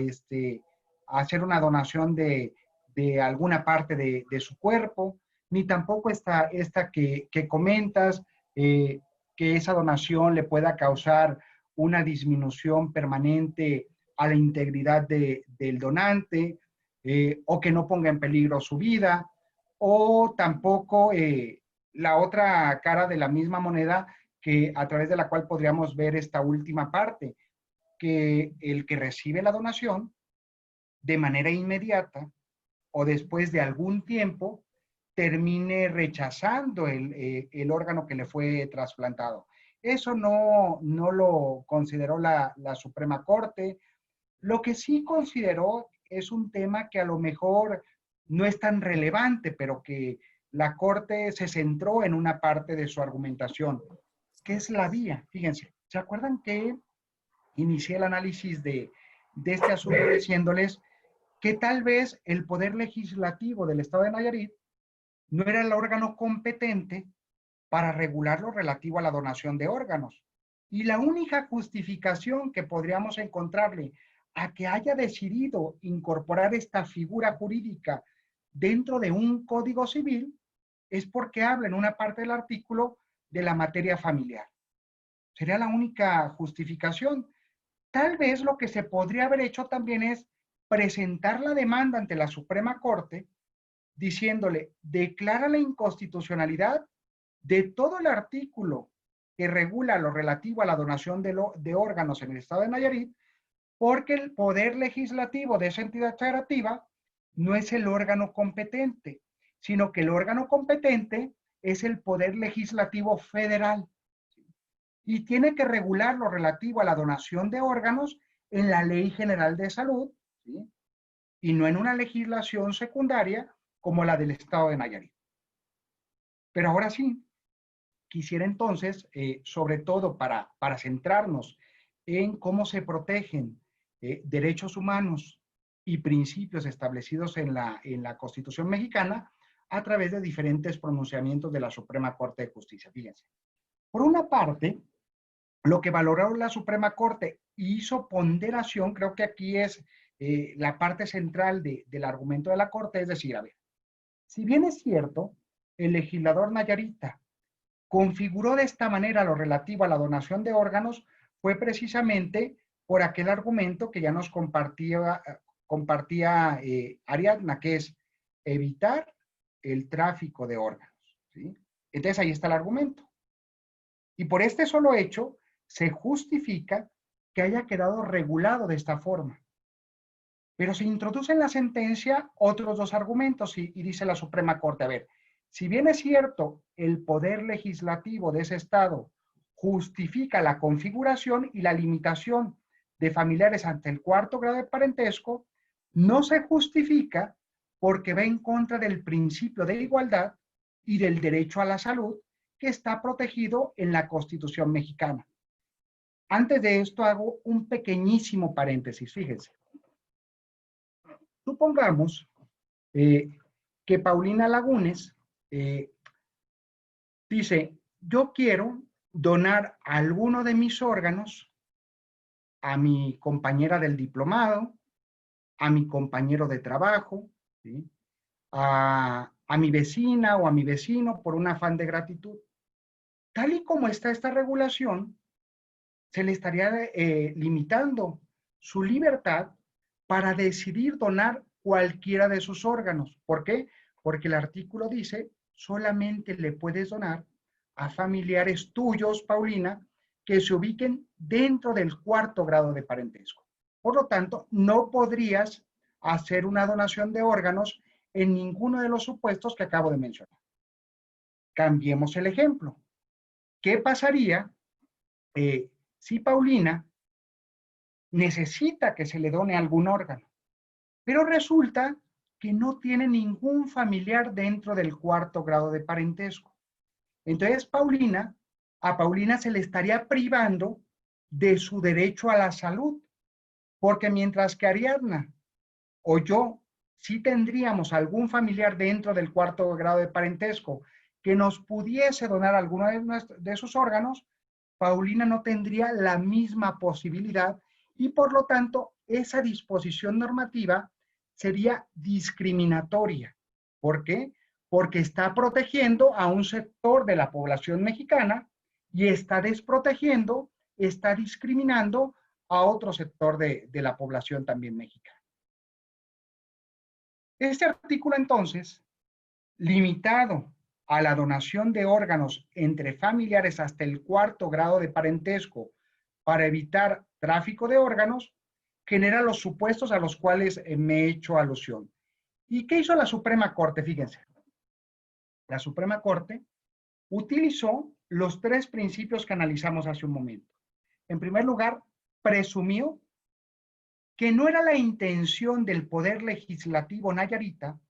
Speaker 2: hacer una donación de de alguna parte de su cuerpo, ni tampoco esta que comentas, que esa donación le pueda causar una disminución permanente a la integridad del donante, o que no ponga en peligro su vida, o tampoco la otra cara de la misma moneda, que a través de la cual podríamos ver esta última parte, que el que recibe la donación de manera inmediata o después de algún tiempo termine rechazando el órgano que le fue trasplantado. Eso no lo consideró la Suprema Corte. Lo que sí consideró es un tema que a lo mejor no es tan relevante, pero que la Corte se centró en una parte de su argumentación, que es la vía. Fíjense, ¿se acuerdan que inicié el análisis de este asunto diciéndoles que tal vez el Poder Legislativo del Estado de Nayarit no era el órgano competente para regular lo relativo a la donación de órganos? Y la única justificación que podríamos encontrarle a que haya decidido incorporar esta figura jurídica dentro de un código civil es porque habla en una parte del artículo de la materia familiar. Sería la única justificación. Tal vez lo que se podría haber hecho también es presentar la demanda ante la Suprema Corte diciéndole, declara la inconstitucionalidad de todo el artículo que regula lo relativo a la donación de órganos en el Estado de Nayarit, porque el poder legislativo de esa entidad federativa no es el órgano competente, sino que el órgano competente es el Poder Legislativo Federal. Y tiene que regular lo relativo a la donación de órganos en la Ley General de Salud, ¿sí? Y no en una legislación secundaria como la del Estado de Nayarit. Pero ahora sí, quisiera entonces, sobre todo para centrarnos en cómo se protegen derechos humanos y principios establecidos en la Constitución mexicana a través de diferentes pronunciamientos de la Suprema Corte de Justicia. Fíjense, por una parte, lo que valoró la Suprema Corte y hizo ponderación, creo que aquí es la parte central del argumento de la Corte, es decir, a ver, si bien es cierto, el legislador nayarita configuró de esta manera lo relativo a la donación de órganos, fue precisamente por aquel argumento que ya nos compartía Ariadna, que es evitar el tráfico de órganos, ¿sí? Entonces ahí está el argumento. Y por este solo hecho, se justifica que haya quedado regulado de esta forma. Pero se introduce en la sentencia otros dos argumentos y dice la Suprema Corte, a ver, si bien es cierto, el poder legislativo de ese estado justifica la configuración y la limitación de familiares ante el cuarto grado de parentesco, no se justifica porque va en contra del principio de igualdad y del derecho a la salud que está protegido en la Constitución mexicana. Antes de esto hago un pequeñísimo paréntesis, fíjense. Supongamos que Paulina Lagunes dice, yo quiero donar alguno de mis órganos a mi compañera del diplomado, a mi compañero de trabajo, ¿sí? a mi vecina o a mi vecino por un afán de gratitud. Tal y como está esta regulación, se le estaría limitando su libertad para decidir donar cualquiera de sus órganos. ¿Por qué? Porque el artículo dice, solamente le puedes donar a familiares tuyos, Paulina, que se ubiquen dentro del cuarto grado de parentesco. Por lo tanto, no podrías hacer una donación de órganos en ninguno de los supuestos que acabo de mencionar. Cambiemos el ejemplo. ¿Qué pasaría si Paulina necesita que se le done algún órgano, pero resulta que no tiene ningún familiar dentro del cuarto grado de parentesco? Entonces a Paulina se le estaría privando de su derecho a la salud, porque mientras que Ariadna o yo sí tendríamos algún familiar dentro del cuarto grado de parentesco que nos pudiese donar alguno de sus órganos, Paulina no tendría la misma posibilidad y por lo tanto esa disposición normativa sería discriminatoria. ¿Por qué? Porque está protegiendo a un sector de la población mexicana y está desprotegiendo, está discriminando a otro sector de la población también mexicana. Este artículo, entonces, limitado a la donación de órganos entre familiares hasta el 4º grado de parentesco para evitar tráfico de órganos, genera los supuestos a los cuales me he hecho alusión. ¿Y qué hizo la Suprema Corte? Fíjense. La Suprema Corte utilizó los 3 principios que analizamos hace un momento. En primer lugar, presumió que no era la intención del Poder Legislativo nayarita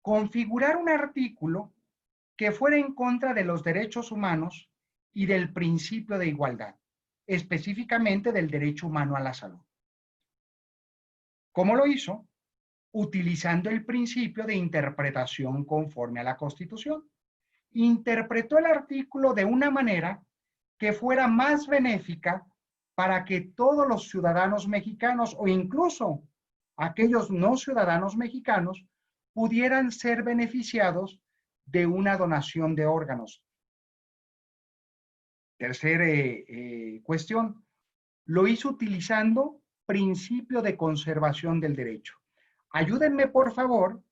Speaker 2: configurar un artículo que fuera en contra de los derechos humanos y del principio de igualdad, específicamente del derecho humano a la salud. ¿Cómo lo hizo? Utilizando el principio de interpretación conforme a la Constitución. Interpretó el artículo de una manera que fuera más benéfica para que todos los ciudadanos mexicanos o incluso aquellos no ciudadanos mexicanos pudieran ser beneficiados de una donación de órganos. Tercera cuestión, lo hizo utilizando principio de conservación del derecho. Ayúdenme, por favor,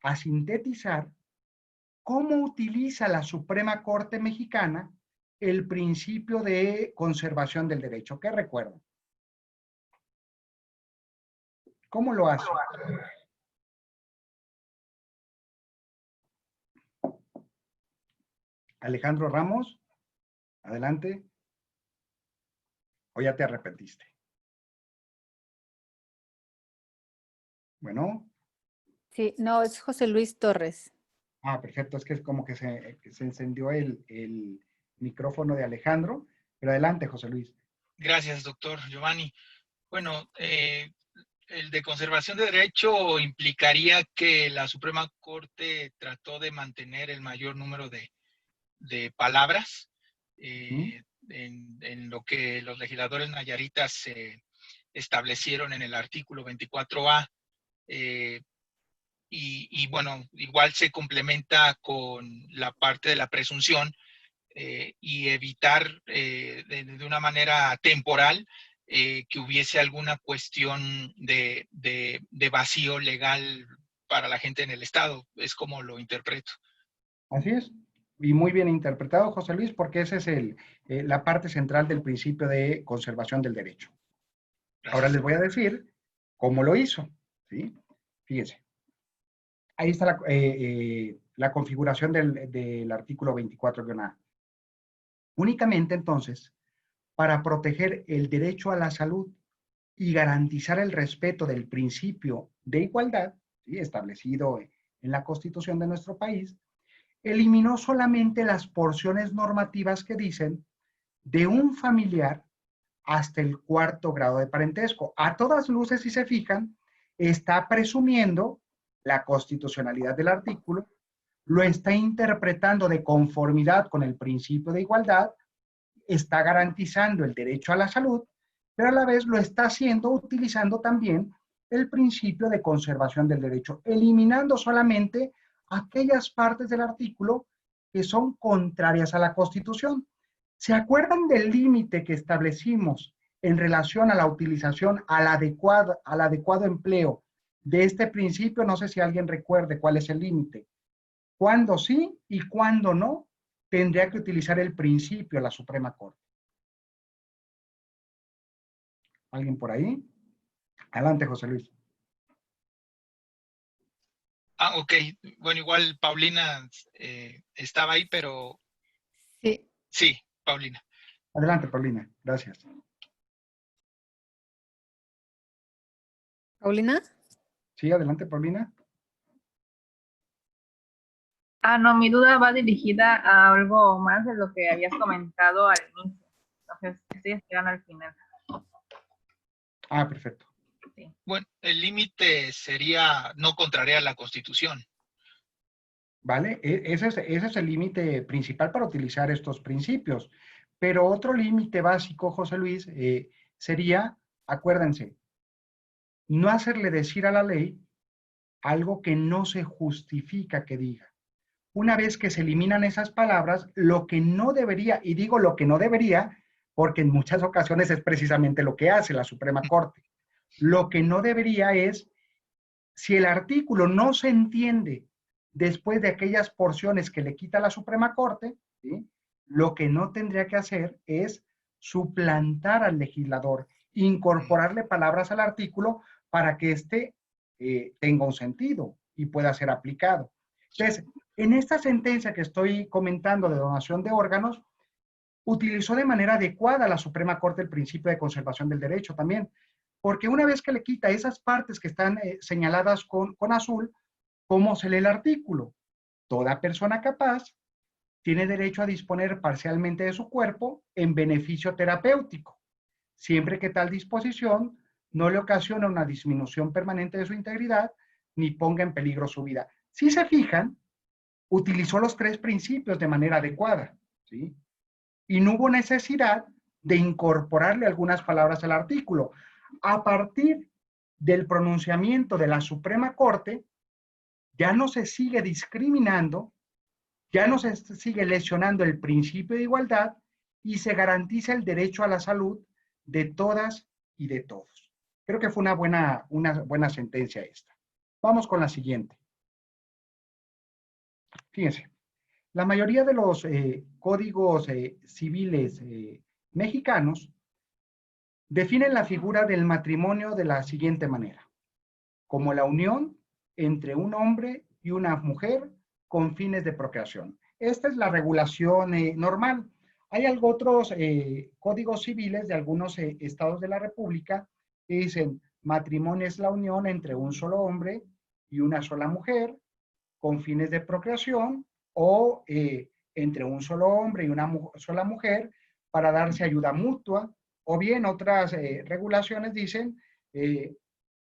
Speaker 2: a sintetizar cómo utiliza la Suprema Corte Mexicana el principio de conservación del derecho. ¿Qué recuerdan? ¿Cómo lo hace? Alejandro Ramos, adelante. ¿O ya te arrepentiste? Bueno.
Speaker 1: Sí, no, es José Luis Torres.
Speaker 2: Ah, perfecto, es que es como que se encendió el micrófono de Alejandro, pero adelante, José Luis.
Speaker 6: Gracias, doctor Giovanni. Bueno, el de conservación de derecho implicaría que la Suprema Corte trató de mantener el mayor número de palabras en lo que los legisladores nayaritas establecieron en el artículo 24A. Y bueno, igual se complementa con la parte de la presunción y evitar de una manera temporal que hubiese alguna cuestión de vacío legal para la gente en el Estado. Es como lo interpreto.
Speaker 2: Así es. Y muy bien interpretado, José Luis, porque esa es la parte central del principio de conservación del derecho. Gracias. Ahora les voy a decir cómo lo hizo. ¿Sí? Fíjense. Ahí está la configuración del artículo 24-A. Únicamente, entonces, para proteger el derecho a la salud y garantizar el respeto del principio de igualdad, ¿sí?, establecido en la Constitución de nuestro país, eliminó solamente las porciones normativas que dicen de un familiar hasta el 4º grado de parentesco. A todas luces, si se fijan, está presumiendo la constitucionalidad del artículo, lo está interpretando de conformidad con el principio de igualdad, está garantizando el derecho a la salud, pero a la vez lo está haciendo utilizando también el principio de conservación del derecho, eliminando solamente aquellas partes del artículo que son contrarias a la Constitución. ¿Se acuerdan del límite que establecimos en relación a la utilización al adecuado empleo de este principio? No sé si alguien recuerde cuál es el límite. ¿Cuándo sí y cuándo no tendría que utilizar el principio la Suprema Corte? ¿Alguien por ahí? Adelante, José Luis.
Speaker 6: Ah, ok. Bueno, igual Paulina estaba ahí, pero...
Speaker 1: Sí.
Speaker 6: Sí, Paulina.
Speaker 2: Adelante, Paulina. Gracias.
Speaker 1: ¿Paulina?
Speaker 2: Sí, adelante, Paulina.
Speaker 7: No, mi duda va dirigida a algo más de lo que habías comentado al inicio. Entonces, estoy esperando al final.
Speaker 2: Ah, perfecto.
Speaker 7: Sí.
Speaker 6: Bueno, el límite sería no contraria a la Constitución.
Speaker 2: ¿Vale? Ese es el límite principal para utilizar estos principios. Pero otro límite básico, José Luis, sería, acuérdense, no hacerle decir a la ley algo que no se justifica que diga. Una vez que se eliminan esas palabras, lo que no debería, y digo lo que no debería, porque en muchas ocasiones es precisamente lo que hace la Suprema Corte, lo que no debería es, si el artículo no se entiende después de aquellas porciones que le quita la Suprema Corte, ¿sí?, lo que no tendría que hacer es suplantar al legislador, incorporarle palabras al artículo para que éste tenga un sentido y pueda ser aplicado. Entonces, en esta sentencia que estoy comentando de donación de órganos, utilizó de manera adecuada la Suprema Corte el principio de conservación del derecho también, porque una vez que le quita esas partes que están señaladas con azul, ¿cómo se lee el artículo? Toda persona capaz tiene derecho a disponer parcialmente de su cuerpo en beneficio terapéutico, siempre que tal disposición no le ocasiona una disminución permanente de su integridad ni ponga en peligro su vida. Si se fijan, utilizó los tres principios de manera adecuada, ¿sí? Y no hubo necesidad de incorporarle algunas palabras al artículo. A partir del pronunciamiento de la Suprema Corte, ya no se sigue discriminando, ya no se sigue lesionando el principio de igualdad y se garantiza el derecho a la salud de todas y de todos. Creo que fue una buena sentencia esta. Vamos con la siguiente. Fíjense, la mayoría de los códigos civiles mexicanos definen la figura del matrimonio de la siguiente manera: como la unión entre un hombre y una mujer con fines de procreación. Esta es la regulación normal. Hay otros códigos civiles de algunos estados de la República que dicen: matrimonio es la unión entre un solo hombre y una sola mujer con fines de procreación, o entre un solo hombre y una sola mujer para darse ayuda mutua, o bien otras regulaciones dicen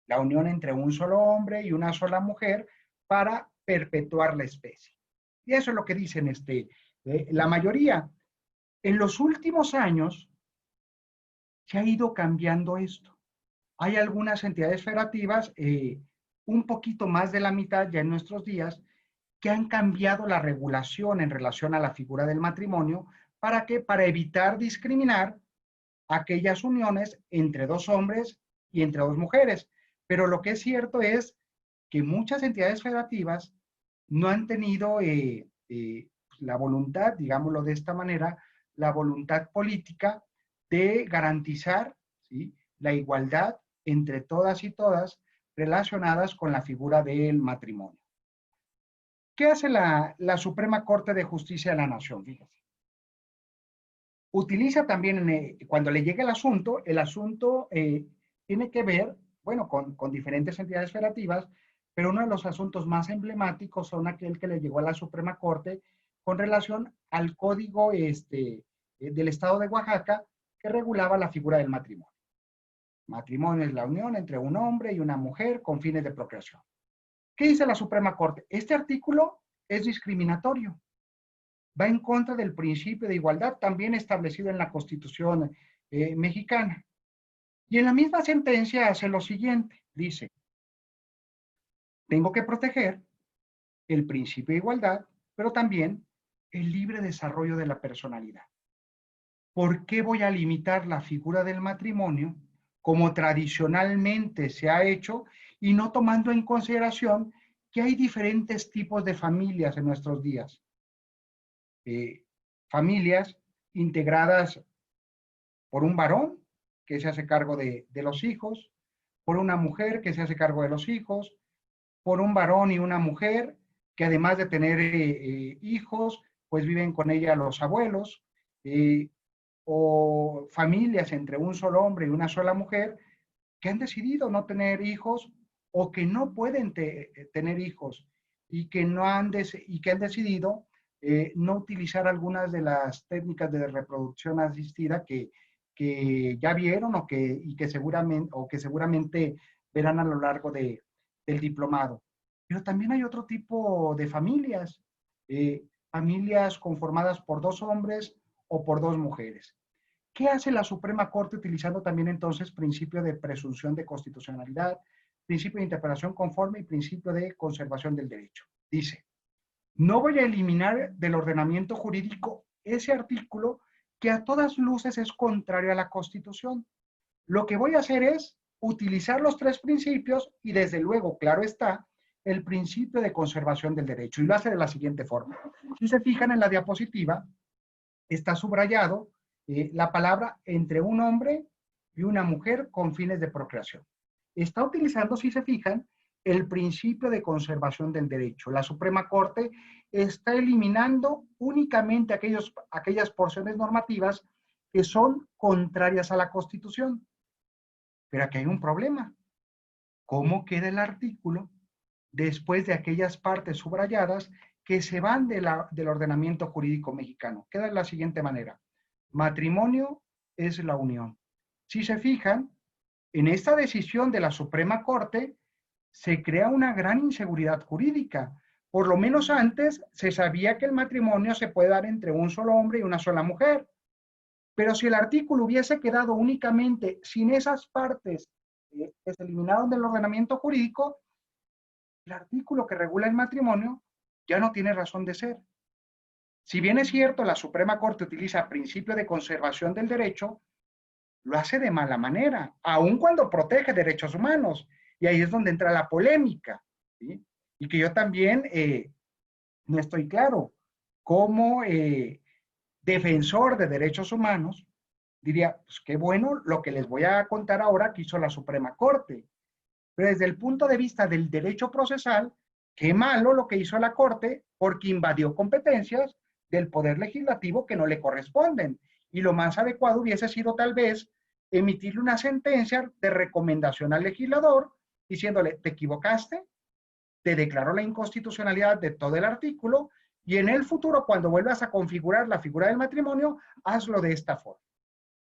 Speaker 2: la unión entre un solo hombre y una sola mujer para perpetuar la especie. Y eso es lo que dicen la mayoría. En los últimos años se ha ido cambiando esto. Hay algunas entidades federativas, un poquito más de la mitad ya en nuestros días, que han cambiado la regulación en relación a la figura del matrimonio. ¿Para qué? Para evitar discriminar aquellas uniones entre dos hombres y entre dos mujeres. Pero lo que es cierto es que muchas entidades federativas no han tenido la voluntad, digámoslo de esta manera, la voluntad política de garantizar, ¿sí?, la igualdad entre todas y todas relacionadas con la figura del matrimonio. ¿Qué hace la Suprema Corte de Justicia de la Nación? Fíjense. Utiliza también, cuando le llega el asunto tiene que ver, bueno, con diferentes entidades federativas, pero uno de los asuntos más emblemáticos son aquel que le llegó a la Suprema Corte con relación al código del Estado de Oaxaca, que regulaba la figura del matrimonio. Matrimonio es la unión entre un hombre y una mujer con fines de procreación. ¿Qué dice la Suprema Corte? Este artículo es discriminatorio. Va en contra del principio de igualdad también establecido en la Constitución mexicana. Y en la misma sentencia hace lo siguiente, dice: tengo que proteger el principio de igualdad, pero también el libre desarrollo de la personalidad. ¿Por qué voy a limitar la figura del matrimonio como tradicionalmente se ha hecho y no tomando en consideración que hay diferentes tipos de familias en nuestros días? Familias integradas por un varón que se hace cargo de los hijos, por una mujer que se hace cargo de los hijos, por un varón y una mujer que además de tener hijos, pues viven con ella los abuelos, o familias entre un solo hombre y una sola mujer que han decidido no tener hijos o que no pueden tener hijos y que han decidido no utilizar algunas de las técnicas de reproducción asistida que ya vieron o que seguramente verán a lo largo del diplomado. Pero también hay otro tipo de familias, familias conformadas por dos hombres o por dos mujeres. ¿Qué hace la Suprema Corte utilizando también entonces principio de presunción de constitucionalidad, principio de interpretación conforme y principio de conservación del derecho. Dice, no voy a eliminar del ordenamiento jurídico ese artículo que a todas luces es contrario a la Constitución. Lo que voy a hacer es utilizar los tres principios y desde luego, claro está, el principio de conservación del derecho. Y lo hace de la siguiente forma. Si se fijan en la diapositiva, está subrayado la palabra entre un hombre y una mujer con fines de procreación. Está utilizando, si se fijan, el principio de conservación del derecho. La Suprema Corte está eliminando únicamente aquellas porciones normativas que son contrarias a la Constitución. Pero aquí hay un problema. ¿Cómo queda el artículo después de aquellas partes subrayadas que se van del ordenamiento jurídico mexicano? Queda de la siguiente manera. Matrimonio es la unión. Si se fijan, en esta decisión de la Suprema Corte se crea una gran inseguridad jurídica. Por lo menos antes se sabía que el matrimonio se puede dar entre un solo hombre y una sola mujer. Pero si el artículo hubiese quedado únicamente sin esas partes que se eliminaron del ordenamiento jurídico, el artículo que regula el matrimonio ya no tiene razón de ser. Si bien es cierto, la Suprema Corte utiliza principio de conservación del derecho, lo hace de mala manera, aun cuando protege derechos humanos. Y ahí es donde entra la polémica, ¿sí? Y que yo también no estoy claro. Como defensor de derechos humanos, diría, pues qué bueno lo que les voy a contar ahora que hizo la Suprema Corte. Pero desde el punto de vista del derecho procesal, qué malo lo que hizo la Corte porque invadió competencias del Poder Legislativo que no le corresponden. Y lo más adecuado hubiese sido tal vez emitirle una sentencia de recomendación al legislador diciéndole, te equivocaste, te declaró la inconstitucionalidad de todo el artículo y en el futuro, cuando vuelvas a configurar la figura del matrimonio, hazlo de esta forma.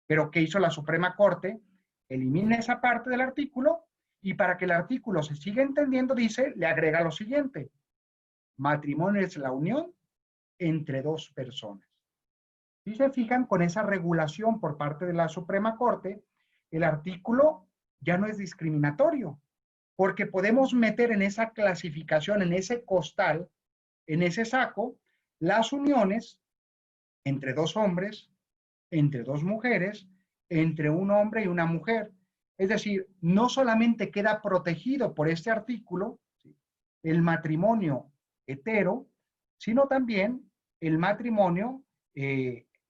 Speaker 2: Pero ¿qué hizo la Suprema Corte? Elimina esa parte del artículo y para que el artículo se siga entendiendo, dice, le agrega lo siguiente. Matrimonio es la unión entre dos personas. Si se fijan, con esa regulación por parte de la Suprema Corte, el artículo ya no es discriminatorio, porque podemos meter en esa clasificación, en ese costal, en ese saco, las uniones entre dos hombres, entre dos mujeres, entre un hombre y una mujer. Es decir, no solamente queda protegido por este artículo, ¿sí?, el matrimonio hetero, sino también el matrimonio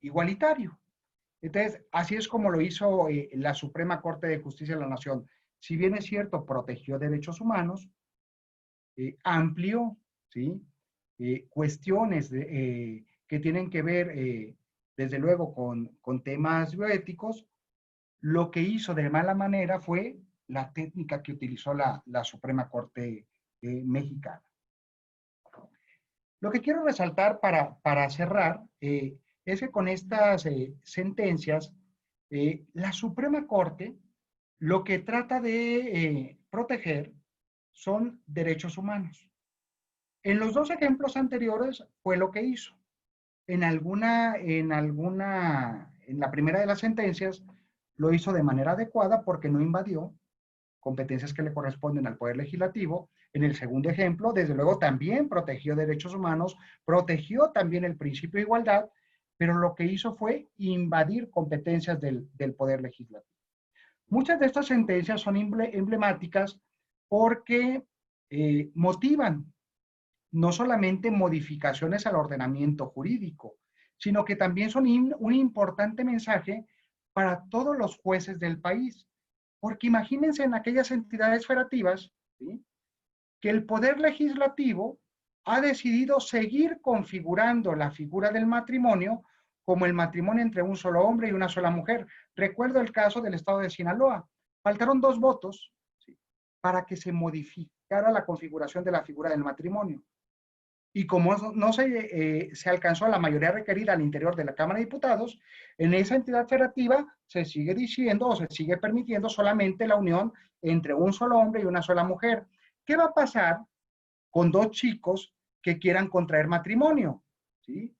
Speaker 2: igualitario. Entonces, así es como lo hizo la Suprema Corte de Justicia de la Nación. Si bien es cierto, protegió derechos humanos, amplió, ¿sí?, cuestiones que tienen que ver, desde luego, con temas bioéticos. Lo que hizo de mala manera fue la técnica que utilizó la Suprema Corte mexicana. Lo que quiero resaltar para cerrar es que con estas sentencias, la Suprema Corte lo que trata de proteger son derechos humanos. En los dos ejemplos anteriores fue lo que hizo. En la primera de las sentencias lo hizo de manera adecuada porque no invadió competencias que le corresponden al Poder Legislativo. En el segundo ejemplo, desde luego, también protegió derechos humanos, protegió también el principio de igualdad, pero lo que hizo fue invadir competencias del Poder Legislativo. Muchas de estas sentencias son emblemáticas porque motivan no solamente modificaciones al ordenamiento jurídico, sino que también son un importante mensaje para todos los jueces del país. Porque imagínense en aquellas entidades federativas, ¿sí?, que el Poder Legislativo ha decidido seguir configurando la figura del matrimonio como el matrimonio entre un solo hombre y una sola mujer. Recuerdo el caso del estado de Sinaloa. Faltaron 2 votos, ¿sí?, para que se modificara la configuración de la figura del matrimonio. Y como no se alcanzó la mayoría requerida al interior de la Cámara de Diputados, en esa entidad federativa se sigue diciendo o se sigue permitiendo solamente la unión entre un solo hombre y una sola mujer. ¿Qué va a pasar con 2 chicos que quieran contraer matrimonio? ¿Sí?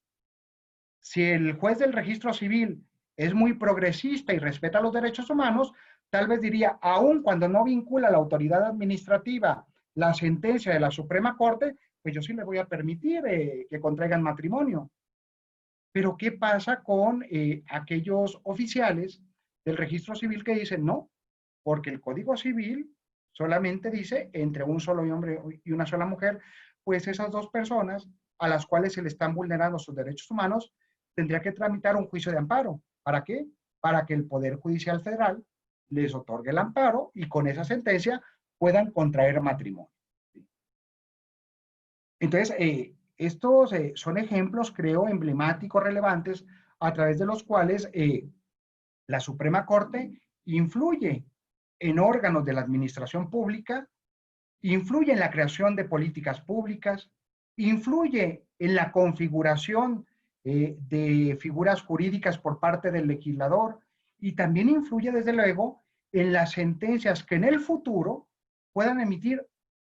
Speaker 2: Si el juez del registro civil es muy progresista y respeta los derechos humanos, tal vez diría, aun cuando no vincula a la autoridad administrativa la sentencia de la Suprema Corte, pues yo sí le voy a permitir que contraigan matrimonio. Pero ¿qué pasa con aquellos oficiales del registro civil que dicen no? Porque el Código Civil solamente dice entre un solo hombre y una sola mujer, pues esas dos personas a las cuales se le están vulnerando sus derechos humanos, tendría que tramitar un juicio de amparo. ¿Para qué? Para que el Poder Judicial Federal les otorgue el amparo y con esa sentencia puedan contraer matrimonio. Entonces, estos son ejemplos, creo, emblemáticos, relevantes, a través de los cuales la Suprema Corte influye en órganos de la administración pública, influye en la creación de políticas públicas, influye en la configuración de figuras jurídicas por parte del legislador y también influye, desde luego, en las sentencias que en el futuro puedan emitir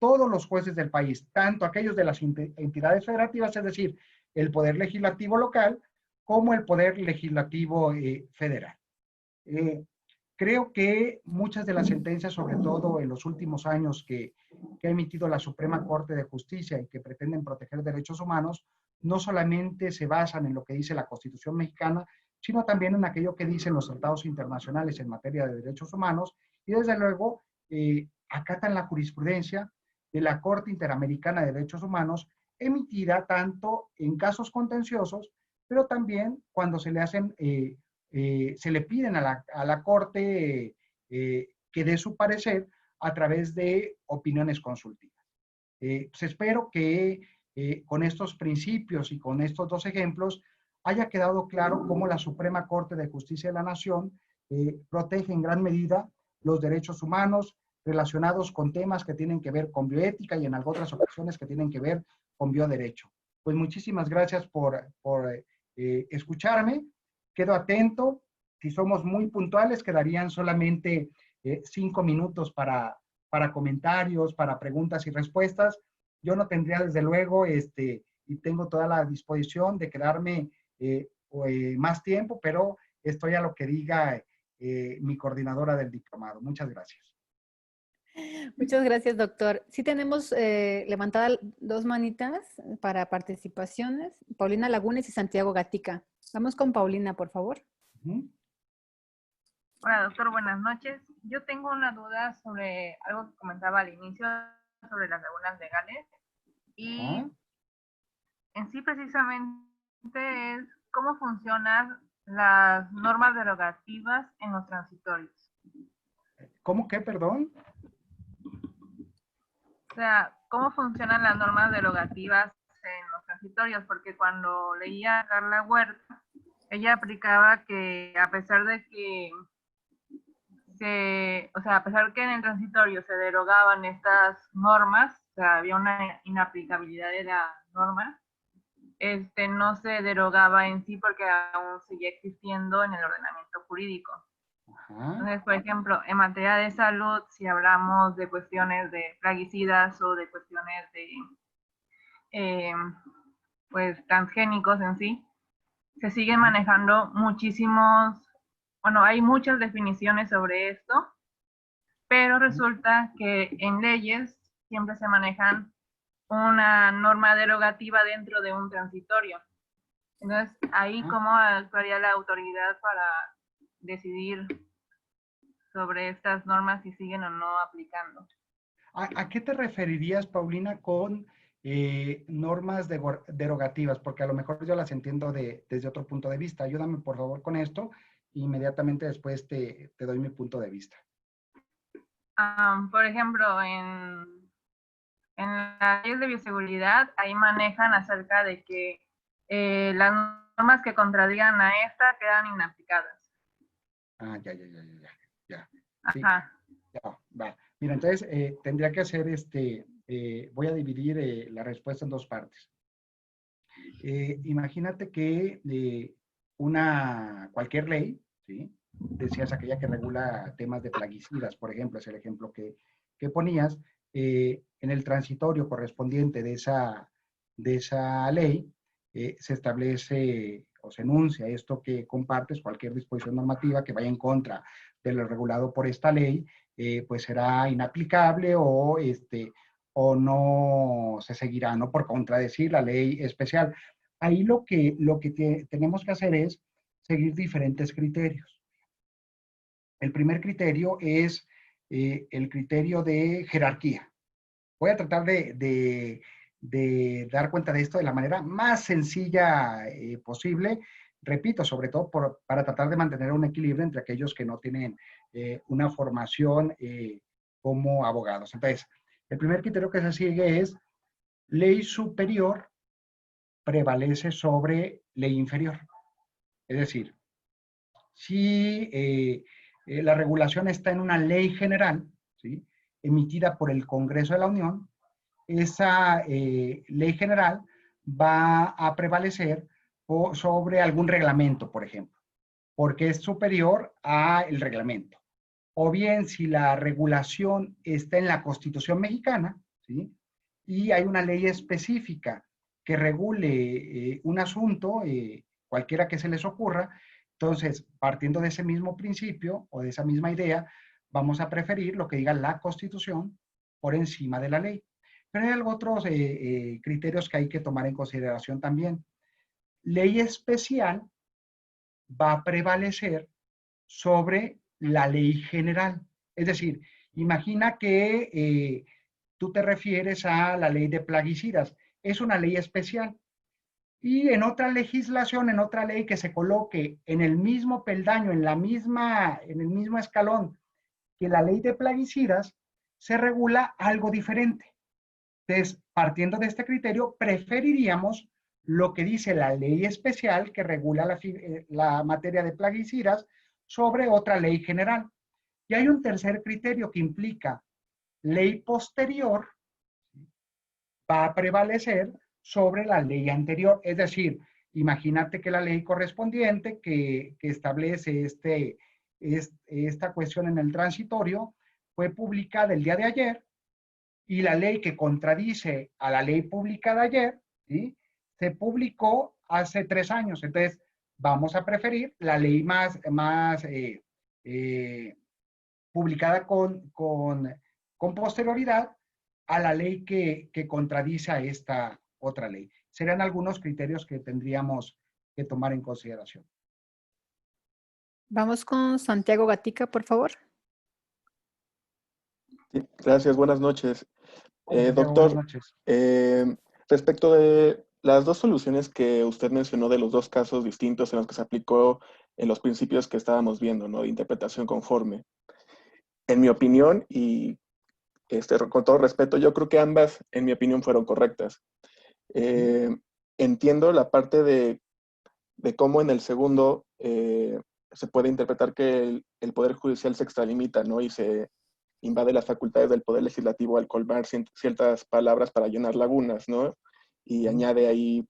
Speaker 2: todos los jueces del país, tanto aquellos de las entidades federativas, es decir, el Poder Legislativo local, como el Poder Legislativo federal. Creo que muchas de las sentencias, sobre todo en los últimos años que ha emitido la Suprema Corte de Justicia y que pretenden proteger derechos humanos, no solamente se basan en lo que dice la Constitución mexicana, sino también en aquello que dicen los tratados internacionales en materia de derechos humanos y desde luego acatan la jurisprudencia de la Corte Interamericana de Derechos Humanos emitida tanto en casos contenciosos, pero también cuando se le hacen se le piden a la Corte que dé su parecer a través de opiniones consultivas. Pues espero que con estos principios y con estos dos ejemplos haya quedado claro cómo la Suprema Corte de Justicia de la Nación protege en gran medida los derechos humanos relacionados con temas que tienen que ver con bioética y en otras ocasiones que tienen que ver con bioderecho. Pues muchísimas gracias por escucharme. Quedo atento. Si somos muy puntuales, quedarían solamente 5 minutos para comentarios, para preguntas y respuestas. Yo no tendría, desde luego, y tengo toda la disposición de quedarme más tiempo, pero estoy a lo que diga mi coordinadora del diplomado. Muchas gracias.
Speaker 1: Muchas gracias, doctor. Sí tenemos levantadas 2 manitas para participaciones. Paulina Lagunes y Santiago Gatica. Vamos con Paulina, por favor.
Speaker 7: Hola, doctor, buenas noches. Yo tengo una duda sobre algo que comentaba al inicio, sobre las lagunas legales. Y en sí, precisamente, es cómo funcionan las normas derogativas en los transitorios.
Speaker 2: ¿Cómo qué, perdón?
Speaker 7: O sea, ¿cómo funcionan las normas derogativas en los transitorios? Porque cuando leía a Carla Huerta, ella aplicaba que a pesar de que a pesar que en el transitorio se derogaban estas normas, o sea, había una inaplicabilidad de la norma, no se derogaba en sí porque aún seguía existiendo en el ordenamiento jurídico. Entonces, por ejemplo, en materia de salud, si hablamos de cuestiones de plaguicidas o de cuestiones de pues transgénicos en sí, se siguen manejando hay muchas definiciones sobre esto, pero resulta que en leyes siempre se manejan una norma derogativa dentro de un transitorio. Entonces, ahí cómo actuaría la autoridad para decidir sobre estas normas si siguen o no aplicando.
Speaker 2: ¿A qué te referirías, Paulina, con normas derogativas? Porque a lo mejor yo las entiendo desde otro punto de vista. Ayúdame, por favor, con esto. Inmediatamente después te doy mi punto de vista.
Speaker 7: Por ejemplo, en las leyes de bioseguridad, ahí manejan acerca de que las normas que contradigan a esta quedan inaplicadas.
Speaker 2: Ya.
Speaker 7: Ajá.
Speaker 2: Sí, ya, va. Mira, entonces tendría que hacer voy a dividir la respuesta en 2 partes. Imagínate que cualquier ley, ¿sí? Decías aquella que regula temas de plaguicidas, por ejemplo, es el ejemplo que ponías, en el transitorio correspondiente de esa ley, se establece o se enuncia esto que compartes, cualquier disposición normativa que vaya en contra de lo regulado por esta ley, pues será inaplicable o no se seguirá, ¿no? Por contradecir la ley especial. Ahí lo que tenemos que hacer es seguir diferentes criterios. El primer criterio es el criterio de jerarquía. Voy a tratar de dar cuenta de esto de la manera más sencilla posible. Repito, sobre todo para tratar de mantener un equilibrio entre aquellos que no tienen una formación como abogados. Entonces, el primer criterio que se sigue es ley superior prevalece sobre ley inferior. Es decir, si la regulación está en una ley general, ¿sí?, emitida por el Congreso de la Unión, esa ley general va a prevalecer sobre algún reglamento, por ejemplo, porque es superior al reglamento. O bien, si la regulación está en la Constitución mexicana, ¿sí?, y hay una ley específica que regule un asunto, cualquiera que se les ocurra, entonces, partiendo de ese mismo principio o de esa misma idea, vamos a preferir lo que diga la Constitución por encima de la ley. Pero hay otros criterios que hay que tomar en consideración también. Ley especial va a prevalecer sobre la ley general. Es decir, imagina que tú te refieres a la ley de plaguicidas. Es una ley especial. Y en otra legislación, en otra ley que se coloque en el mismo peldaño, en el mismo escalón que la ley de plaguicidas, se regula algo diferente. Entonces, partiendo de este criterio, preferiríamos lo que dice la ley especial que regula la materia de plaguicidas sobre otra ley general. Y hay un tercer criterio que implica ley posterior va a prevalecer sobre la ley anterior. Es decir, imagínate que la ley correspondiente que establece esta cuestión en el transitorio fue publicada el día de ayer y la ley que contradice a la ley publicada ayer, ¿sí?, se publicó hace 3 años. Entonces, vamos a preferir la ley más publicada con posterioridad a la ley que contradice a esta otra ley. Serán algunos criterios que tendríamos que tomar en consideración.
Speaker 1: Vamos con Santiago Gatica, por favor.
Speaker 8: Sí, gracias, buenas noches.
Speaker 2: Santiago,
Speaker 8: Doctor,
Speaker 2: buenas noches.
Speaker 8: respecto de las dos soluciones que usted mencionó de los dos casos distintos en los que se aplicó en los principios que estábamos viendo, ¿no?, de interpretación conforme. En mi opinión, y con todo respeto, yo creo que ambas, en mi opinión, fueron correctas. Entiendo la parte de cómo en el segundo se puede interpretar que el Poder Judicial se extralimita, ¿no?, y se invade las facultades del Poder Legislativo al colmar ciertas palabras para llenar lagunas, ¿no? Y añade ahí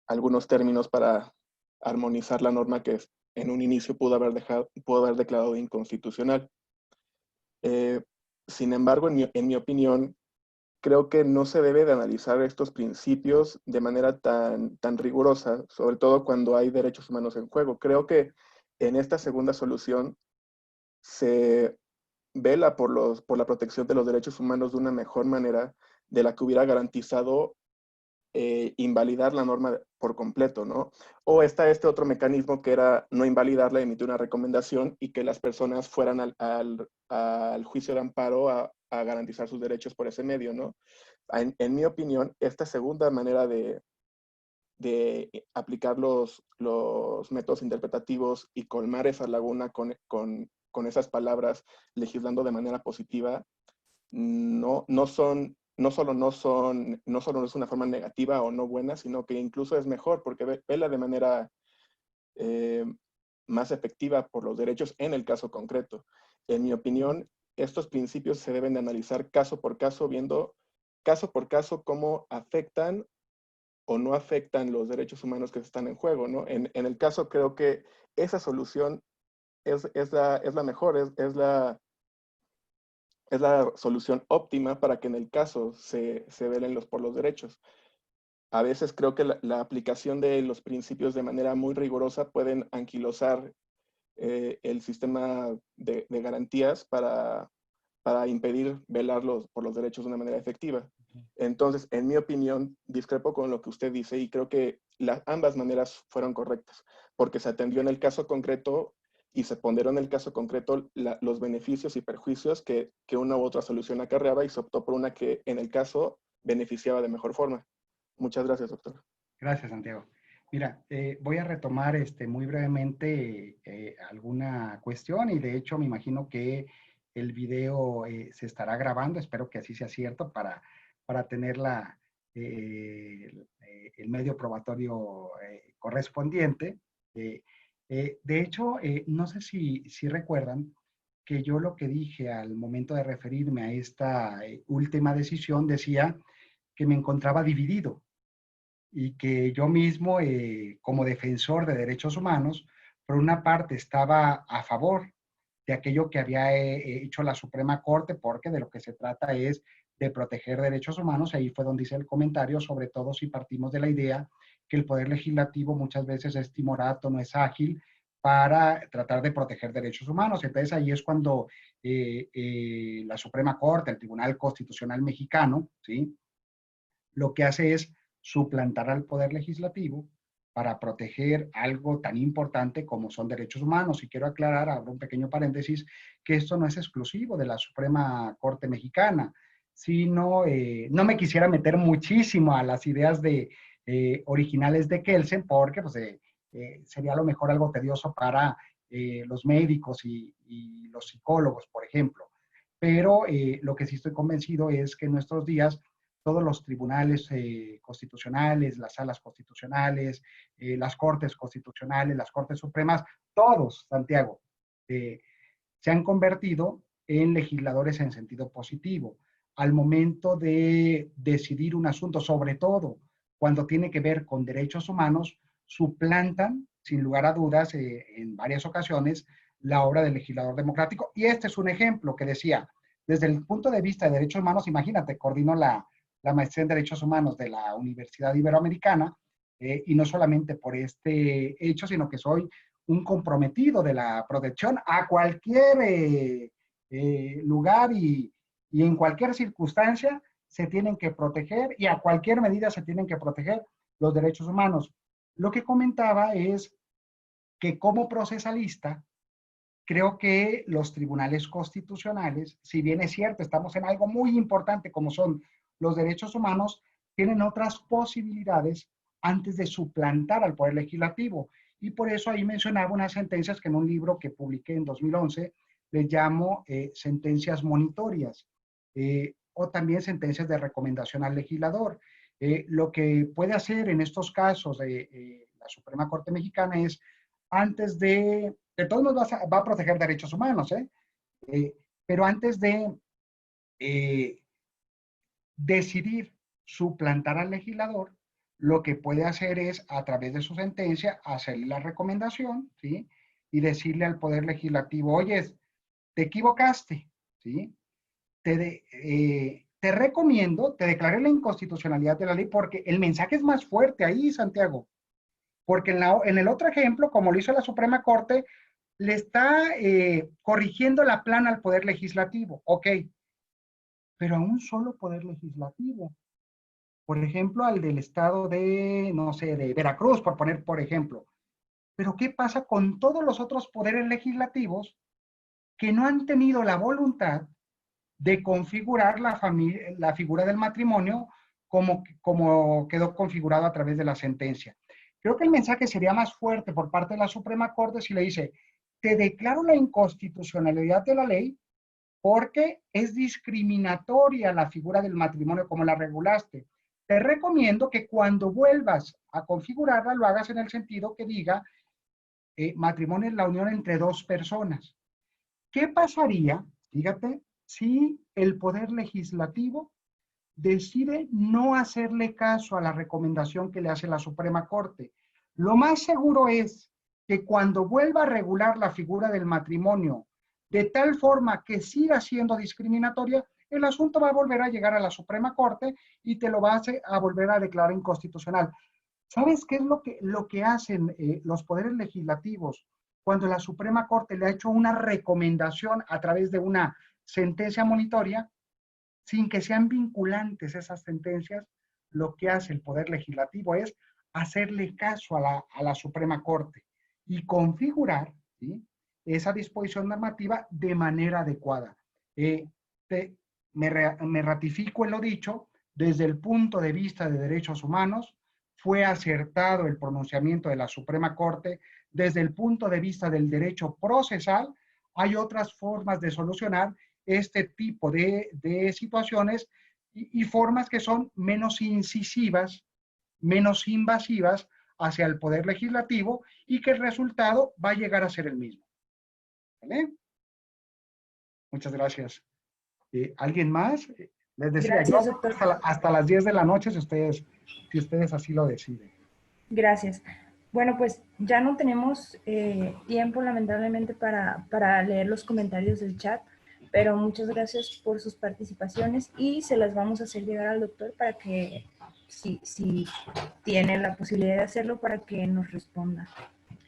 Speaker 8: algunos términos para armonizar la norma que en un inicio pudo haber declarado inconstitucional. Sin embargo, en mi opinión, creo que no se debe de analizar estos principios de manera tan rigurosa, sobre todo cuando hay derechos humanos en juego. Creo que en esta segunda solución se vela por la protección de los derechos humanos de una mejor manera de la que hubiera garantizado invalidar la norma por completo, ¿no? O está este otro mecanismo que era no invalidarla, emitir una recomendación y que las personas fueran al juicio de amparo a garantizar sus derechos por ese medio, ¿no? En mi opinión, esta segunda manera de aplicar los métodos interpretativos y colmar esa laguna con esas palabras, legislando de manera positiva, no solo no es una forma negativa o no buena, sino que incluso es mejor porque vela de manera más efectiva por los derechos en el caso concreto. En mi opinión, estos principios se deben de analizar caso por caso, viendo caso por caso cómo afectan o no afectan los derechos humanos que están en juego, ¿no? En el caso creo que esa solución es la mejor, es la solución óptima para que en el caso se velen por los derechos. a veces creo que la aplicación de los principios de manera muy rigurosa pueden anquilosar el sistema de garantías para impedir velar por los derechos de una manera efectiva. Entonces, en mi opinión, discrepo con lo que usted dice y creo que ambas maneras fueron correctas, porque se atendió en el caso concreto y se ponderó en el caso concreto los beneficios y perjuicios que una u otra solución acarreaba y se optó por una que en el caso beneficiaba de mejor forma. Muchas gracias, doctor.
Speaker 2: Gracias, Santiago. Mira, voy a retomar muy brevemente alguna cuestión y de hecho me imagino que el video se estará grabando, espero que así sea cierto para tener el medio probatorio correspondiente. De hecho, no sé si recuerdan que yo lo que dije al momento de referirme a esta última decisión decía que me encontraba dividido y que yo mismo, como defensor de derechos humanos, por una parte estaba a favor de aquello que había hecho la Suprema Corte, porque de lo que se trata es de proteger derechos humanos. Ahí fue donde hice el comentario, sobre todo si partimos de la idea que el Poder Legislativo muchas veces es timorato, no es ágil para tratar de proteger derechos humanos. Entonces ahí es cuando la Suprema Corte, el Tribunal Constitucional Mexicano, ¿sí?, lo que hace es suplantar al Poder Legislativo para proteger algo tan importante como son derechos humanos. Y quiero aclarar, abro un pequeño paréntesis, que esto no es exclusivo de la Suprema Corte Mexicana, sino, no me quisiera meter muchísimo a las ideas originales de Kelsen, porque pues, sería a lo mejor algo tedioso para los médicos y los psicólogos, por ejemplo. Pero lo que sí estoy convencido es que en nuestros días todos los tribunales constitucionales, las salas constitucionales, las cortes constitucionales, las cortes supremas, todos, Santiago, se han convertido en legisladores en sentido positivo. Al momento de decidir un asunto, sobre todo cuando tiene que ver con derechos humanos, suplantan, sin lugar a dudas, en varias ocasiones, la obra del legislador democrático. Y este es un ejemplo que decía, desde el punto de vista de derechos humanos, imagínate, coordinó la maestría en Derechos Humanos de la Universidad Iberoamericana, y no solamente por este hecho, sino que soy un comprometido de la protección a cualquier lugar y en cualquier circunstancia se tienen que proteger y a cualquier medida se tienen que proteger los derechos humanos. Lo que comentaba es que como procesalista, creo que los tribunales constitucionales, si bien es cierto, estamos en algo muy importante como son los derechos humanos, tienen otras posibilidades antes de suplantar al Poder Legislativo. Y por eso ahí mencionaba unas sentencias que en un libro que publiqué en 2011 les llamo sentencias monitorias, o también sentencias de recomendación al legislador. Lo que puede hacer en estos casos la Suprema Corte Mexicana es, antes de todos modos va a proteger derechos humanos, pero antes de decidir suplantar al legislador, lo que puede hacer es, a través de su sentencia, hacerle la recomendación, ¿sí?, y decirle al Poder Legislativo, oye, te equivocaste, ¿sí?, te recomiendo, te declaré la inconstitucionalidad de la ley, porque el mensaje es más fuerte ahí, Santiago, porque en el otro ejemplo, como lo hizo la Suprema Corte, le está corrigiendo la plana al Poder Legislativo, ok, pero a un solo Poder Legislativo. Por ejemplo, al del estado de, no sé, de Veracruz, por poner por ejemplo. Pero ¿qué pasa con todos los otros poderes legislativos que no han tenido la voluntad de configurar la figura del matrimonio como quedó configurado a través de la sentencia? Creo que el mensaje sería más fuerte por parte de la Suprema Corte si le dice, te declaro la inconstitucionalidad de la ley porque es discriminatoria la figura del matrimonio como la regulaste. Te recomiendo que cuando vuelvas a configurarla lo hagas en el sentido que diga matrimonio es la unión entre dos personas. ¿Qué pasaría, fíjate, si el Poder Legislativo decide no hacerle caso a la recomendación que le hace la Suprema Corte? Lo más seguro es que cuando vuelva a regular la figura del matrimonio de tal forma que siga siendo discriminatoria, el asunto va a volver a llegar a la Suprema Corte y te lo va a volver a declarar inconstitucional. ¿Sabes qué es lo que hacen los poderes legislativos cuando la Suprema Corte le ha hecho una recomendación a través de una sentencia monitoria? Sin que sean vinculantes esas sentencias, lo que hace el Poder Legislativo es hacerle caso a la Suprema Corte y configurar, ¿sí?, esa disposición normativa de manera adecuada. Me ratifico en lo dicho, desde el punto de vista de derechos humanos, fue acertado el pronunciamiento de la Suprema Corte. Desde el punto de vista del derecho procesal, hay otras formas de solucionar este tipo de situaciones y formas que son menos incisivas, menos invasivas hacia el Poder Legislativo y que el resultado va a llegar a ser el mismo. ¿Vale? Muchas gracias. ¿Alguien más? Les decía,
Speaker 9: Gracias,
Speaker 2: yo
Speaker 9: doctor.
Speaker 2: hasta las 10 de la noche si ustedes así lo deciden.
Speaker 9: Gracias. Bueno, pues ya no tenemos tiempo, lamentablemente, para leer los comentarios del chat, pero muchas gracias por sus participaciones y se las vamos a hacer llegar al doctor para que, si tiene la posibilidad de hacerlo, para que nos responda.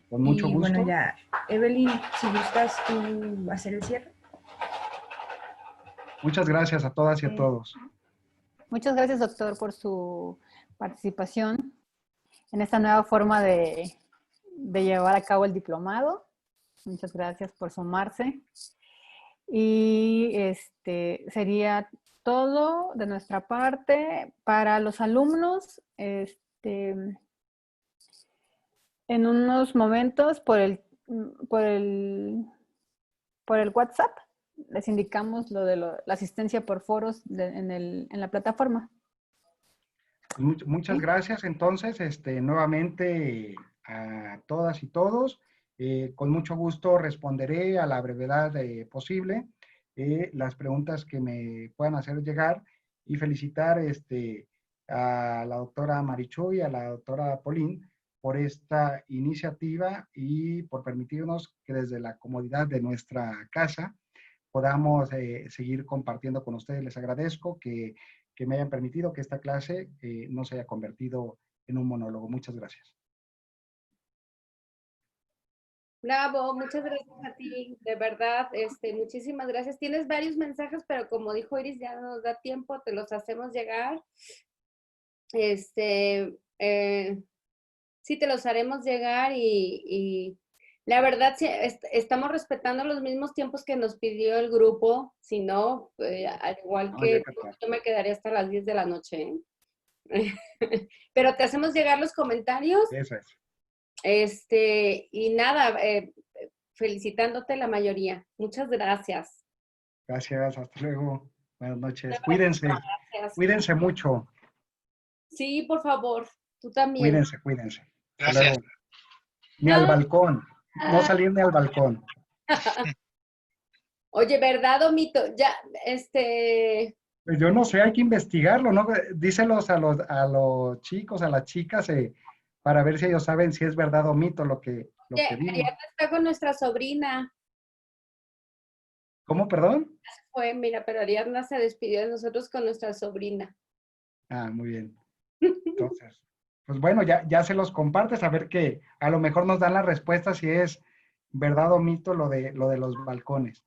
Speaker 2: Con mucho
Speaker 9: y
Speaker 2: gusto.
Speaker 9: Bueno, ya, Evelyn, si gustas tú hacer el cierre.
Speaker 2: Muchas gracias a todas y a todos.
Speaker 1: Muchas gracias, doctor, por su participación en esta nueva forma de llevar a cabo el diplomado. Muchas gracias por sumarse. Y sería todo de nuestra parte. Para los alumnos, en unos momentos por el WhatsApp les indicamos lo de la asistencia por foros en la plataforma.
Speaker 2: Muchas gracias. Entonces, nuevamente a todas y todos, con mucho gusto responderé a la brevedad posible las preguntas que me puedan hacer llegar y felicitar a la doctora Marichuy y a la doctora Polín por esta iniciativa y por permitirnos que desde la comodidad de nuestra casa podamos seguir compartiendo con ustedes. Les agradezco que me hayan permitido que esta clase no se haya convertido en un monólogo. Muchas gracias.
Speaker 3: Bravo, muchas gracias a ti, de verdad, muchísimas gracias. Tienes varios mensajes, pero como dijo Iris, ya no nos da tiempo, te los hacemos llegar. Sí, te los haremos llegar y la verdad, sí, estamos respetando los mismos tiempos que nos pidió el grupo, si no, al igual que yo me quedaría hasta las 10 de la noche. Pero te hacemos llegar los comentarios.
Speaker 2: Eso es.
Speaker 3: Y nada, felicitándote la mayoría. Muchas gracias.
Speaker 2: Gracias, hasta luego. Buenas noches. Cuídense.
Speaker 3: Gracias.
Speaker 2: Cuídense mucho.
Speaker 3: Sí, por favor. Tú también.
Speaker 2: Cuídense, cuídense.
Speaker 6: Gracias.
Speaker 2: Ni al balcón. No salir ni al balcón.
Speaker 3: Oye, ¿verdad o mito? Ya,
Speaker 2: Pues yo no sé, hay que investigarlo, ¿no? Díselos a los chicos, a las chicas, para ver si ellos saben si es verdad o mito lo que digo.
Speaker 3: Ariadna está con nuestra sobrina.
Speaker 2: ¿Cómo, perdón?
Speaker 3: Fue, mira, pero Ariadna se despidió de nosotros con nuestra sobrina.
Speaker 2: Ah, muy bien. Entonces, pues bueno, ya se los compartes, a ver que a lo mejor nos dan la respuesta si es verdad o mito lo de los balcones.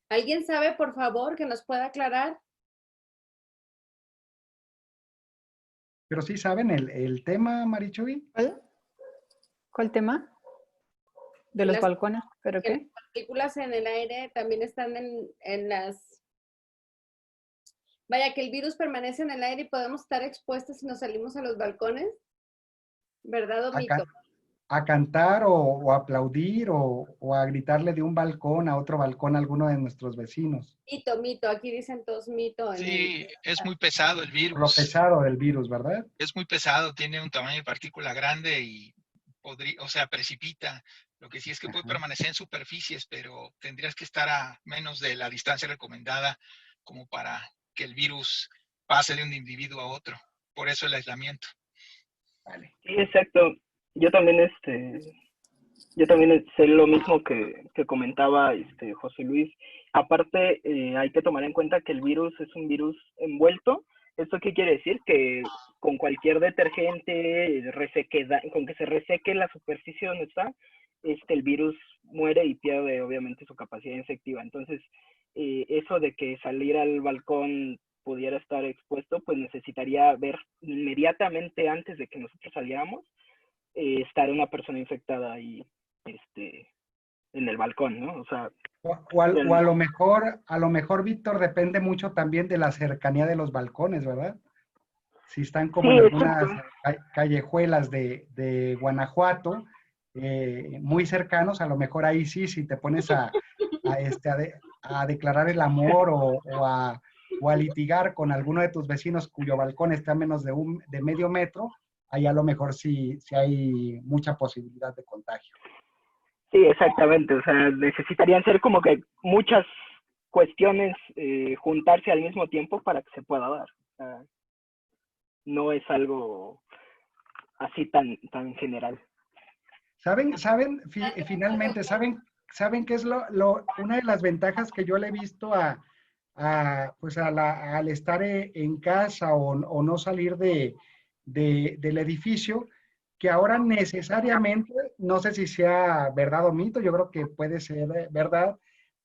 Speaker 3: ¿Alguien sabe, por favor, que nos pueda aclarar?
Speaker 2: Pero sí saben el tema, Marichuy.
Speaker 1: ¿Cuál tema? De los balcones, ¿pero qué?
Speaker 3: Las partículas en el aire también están en las... Vaya, que el virus permanece en el aire y podemos estar expuestos si nos salimos a los balcones. ¿Verdad o mito?
Speaker 2: A cantar o aplaudir o a gritarle de un balcón a otro balcón a alguno de nuestros vecinos.
Speaker 3: Mito. Aquí dicen todos mito.
Speaker 6: Sí, es muy pesado el virus.
Speaker 2: Lo pesado del virus, ¿verdad?
Speaker 6: Es muy pesado, tiene un tamaño de partícula grande y precipita. Lo que sí es que puede permanecer en superficies, pero tendrías que estar a menos de la distancia recomendada como para que el virus pase de un individuo a otro. Por eso el aislamiento.
Speaker 2: Vale.
Speaker 5: Sí, exacto. Yo también sé lo mismo que comentaba José Luis. Aparte, hay que tomar en cuenta que el virus es un virus envuelto. ¿Esto qué quiere decir? Que con cualquier detergente, con que se reseque la superficie donde está, el virus muere y pierde obviamente su capacidad infectiva. Entonces, eso de que salir al balcón pudiera estar expuesto, pues necesitaría ver inmediatamente antes de que nosotros saliéramos, estar una persona infectada ahí, en el balcón, ¿no? O sea,
Speaker 2: o a lo mejor, Víctor, depende mucho también de la cercanía de los balcones, ¿verdad? Si están como
Speaker 5: sí,
Speaker 2: en algunas callejuelas de Guanajuato, muy cercanos, a lo mejor ahí sí, si te pones a declarar el amor o a litigar con alguno de tus vecinos cuyo balcón está a menos de medio metro, ahí a lo mejor sí hay mucha posibilidad de contagio.
Speaker 5: Sí, exactamente. O sea, necesitarían ser como que muchas cuestiones juntarse al mismo tiempo para que se pueda dar. O sea, no es algo así tan general.
Speaker 2: Finalmente, ¿saben qué es una de las ventajas que yo le he visto al estar en casa o no salir del edificio? Que ahora necesariamente, no sé si sea verdad o mito, yo creo que puede ser verdad,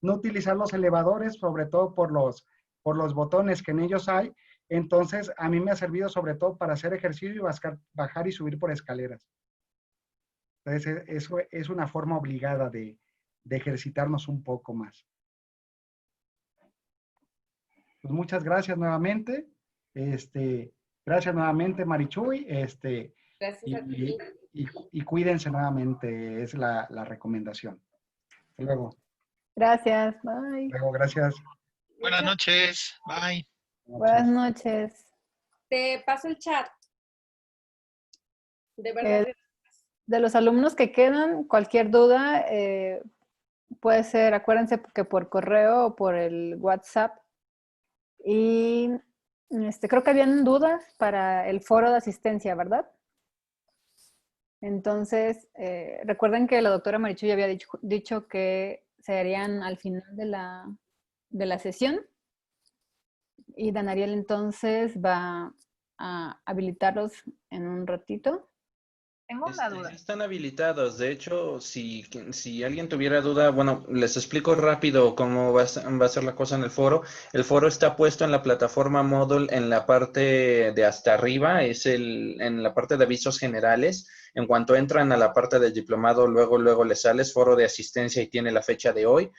Speaker 2: no utilizar los elevadores, sobre todo por los botones que en ellos hay. Entonces, a mí me ha servido sobre todo para hacer ejercicio y bajar y subir por escaleras. Entonces, eso es una forma obligada de ejercitarnos un poco más. Pues muchas gracias nuevamente. Gracias nuevamente, Marichuy.
Speaker 3: Gracias a ti.
Speaker 2: Y cuídense nuevamente, es la recomendación. Hasta luego.
Speaker 1: Gracias, bye.
Speaker 2: Luego, gracias.
Speaker 6: Buenas noches, bye.
Speaker 1: Buenas noches.
Speaker 3: Te paso el chat. De verdad.
Speaker 1: De los alumnos que quedan, cualquier duda puede ser, acuérdense que por correo o por el WhatsApp. Y creo que habían dudas para el foro de asistencia, ¿verdad? Entonces, recuerden que la doctora Marichuy había dicho que se harían al final de la sesión. Y Dan Ariel entonces va a habilitarlos en un ratito.
Speaker 7: Tengo una duda.
Speaker 10: Ya están habilitados. De hecho, si alguien tuviera duda, bueno, les explico rápido cómo va a ser la cosa en el foro. El foro está puesto en la plataforma Moodle en la parte de hasta arriba, en la parte de avisos generales. En cuanto entran a la parte del diplomado, luego les sale foro de asistencia y tiene la fecha de hoy.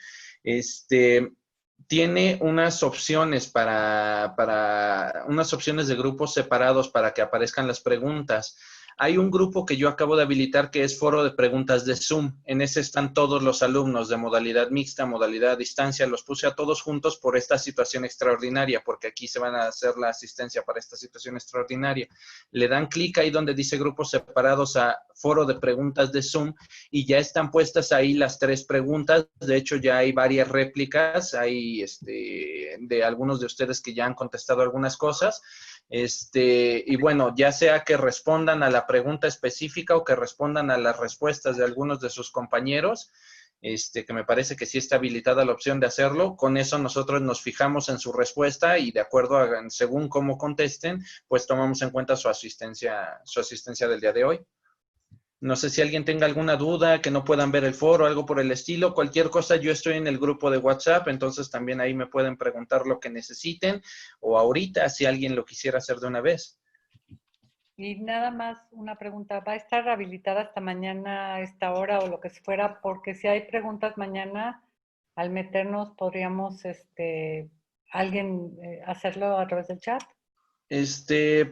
Speaker 10: Tiene unas opciones unas opciones de grupos separados para que aparezcan las preguntas. Hay un grupo que yo acabo de habilitar que es foro de preguntas de Zoom. En ese están todos los alumnos de modalidad mixta, modalidad a distancia. Los puse a todos juntos por esta situación extraordinaria, porque aquí se van a hacer la asistencia para esta situación extraordinaria. Le dan clic ahí donde dice grupos separados a foro de preguntas de Zoom y ya están puestas ahí las 3 preguntas. De hecho, ya hay varias réplicas. Hay de algunos de ustedes que ya han contestado algunas cosas. Y bueno, ya sea que respondan a la pregunta específica o que respondan a las respuestas de algunos de sus compañeros, que me parece que sí está habilitada la opción de hacerlo. Con eso nosotros nos fijamos en su respuesta y de acuerdo según cómo contesten, pues tomamos en cuenta su asistencia del día de hoy. No sé si alguien tenga alguna duda, que no puedan ver el foro, algo por el estilo. Cualquier cosa, yo estoy en el grupo de WhatsApp, entonces también ahí me pueden preguntar lo que necesiten o ahorita si alguien lo quisiera hacer de una vez.
Speaker 11: Y nada más una pregunta, ¿va a estar habilitada hasta mañana a esta hora o lo que fuera? Porque si hay preguntas mañana, al meternos podríamos alguien hacerlo a través del chat.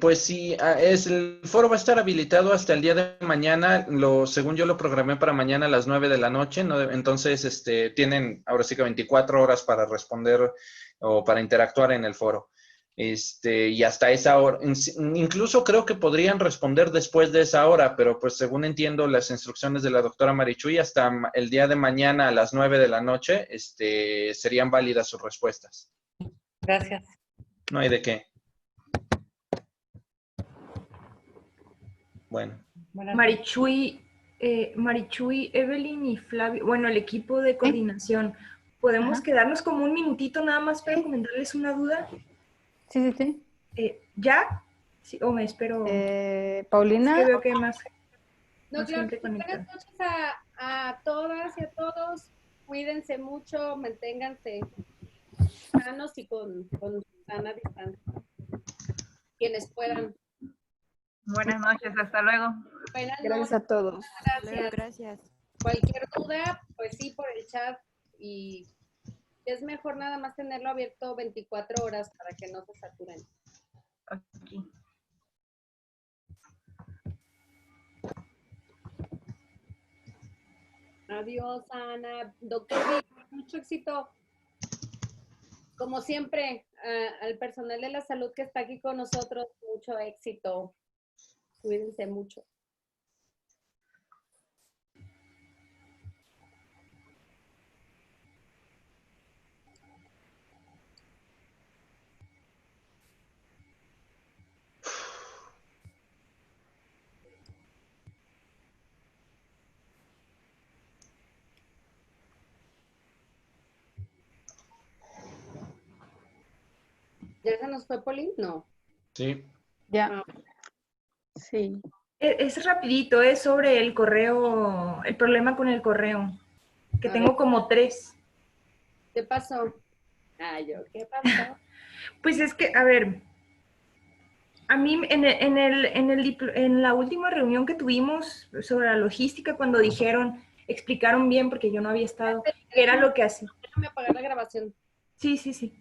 Speaker 10: Pues sí, el foro va a estar habilitado hasta el día de mañana. Según yo lo programé para mañana a las 9 de la noche, ¿no? Entonces tienen ahora sí que 24 horas para responder o para interactuar en el foro. Y hasta esa hora, incluso creo que podrían responder después de esa hora, pero pues según entiendo las instrucciones de la doctora Marichuy, hasta el día de mañana a las 9 de la noche serían válidas sus respuestas.
Speaker 11: Gracias.
Speaker 10: No hay de qué. Bueno.
Speaker 9: Marichuy, Evelyn y Flavio, bueno, el equipo de coordinación, podemos
Speaker 1: Ajá.
Speaker 9: quedarnos como un minutito nada más para comentarles una duda.
Speaker 1: Sí, sí, sí.
Speaker 9: ¿Ya? Sí, o me espero. Es
Speaker 1: Paulina.
Speaker 9: que veo que hay más.
Speaker 3: No,
Speaker 9: más
Speaker 3: claro,
Speaker 9: gente
Speaker 3: buenas
Speaker 9: conectada.
Speaker 3: noches a todas y a todos. Cuídense mucho, manténganse sanos y con sana distancia. Quienes puedan.
Speaker 7: Buenas noches, hasta luego.
Speaker 3: Buenas
Speaker 1: Gracias
Speaker 3: noches.
Speaker 1: a todos.
Speaker 3: Gracias.
Speaker 12: Gracias.
Speaker 3: Cualquier duda, pues sí, por el chat. Y es mejor nada más tenerlo abierto 24 horas para que no se saturen.
Speaker 7: Aquí.
Speaker 3: Adiós, Ana. Doctor, mucho éxito. Como siempre, al personal de la salud que está aquí con nosotros, mucho éxito. Cuídense mucho. ¿Ya se nos fue, Poli? No.
Speaker 10: Sí.
Speaker 1: Ya.
Speaker 3: Ah,
Speaker 1: Sí.
Speaker 9: Es rapidito, es sobre el correo, el problema con el correo, que
Speaker 3: A
Speaker 9: tengo
Speaker 3: ver.
Speaker 9: como 3.
Speaker 3: ¿Qué pasó? ¿Qué pasó?
Speaker 9: Pues es que, a ver, a mí en la última reunión que tuvimos sobre la logística, cuando explicaron bien, porque yo no había estado, qué era lo que hacía.
Speaker 3: Déjame apagar la grabación.
Speaker 9: Sí, sí, sí.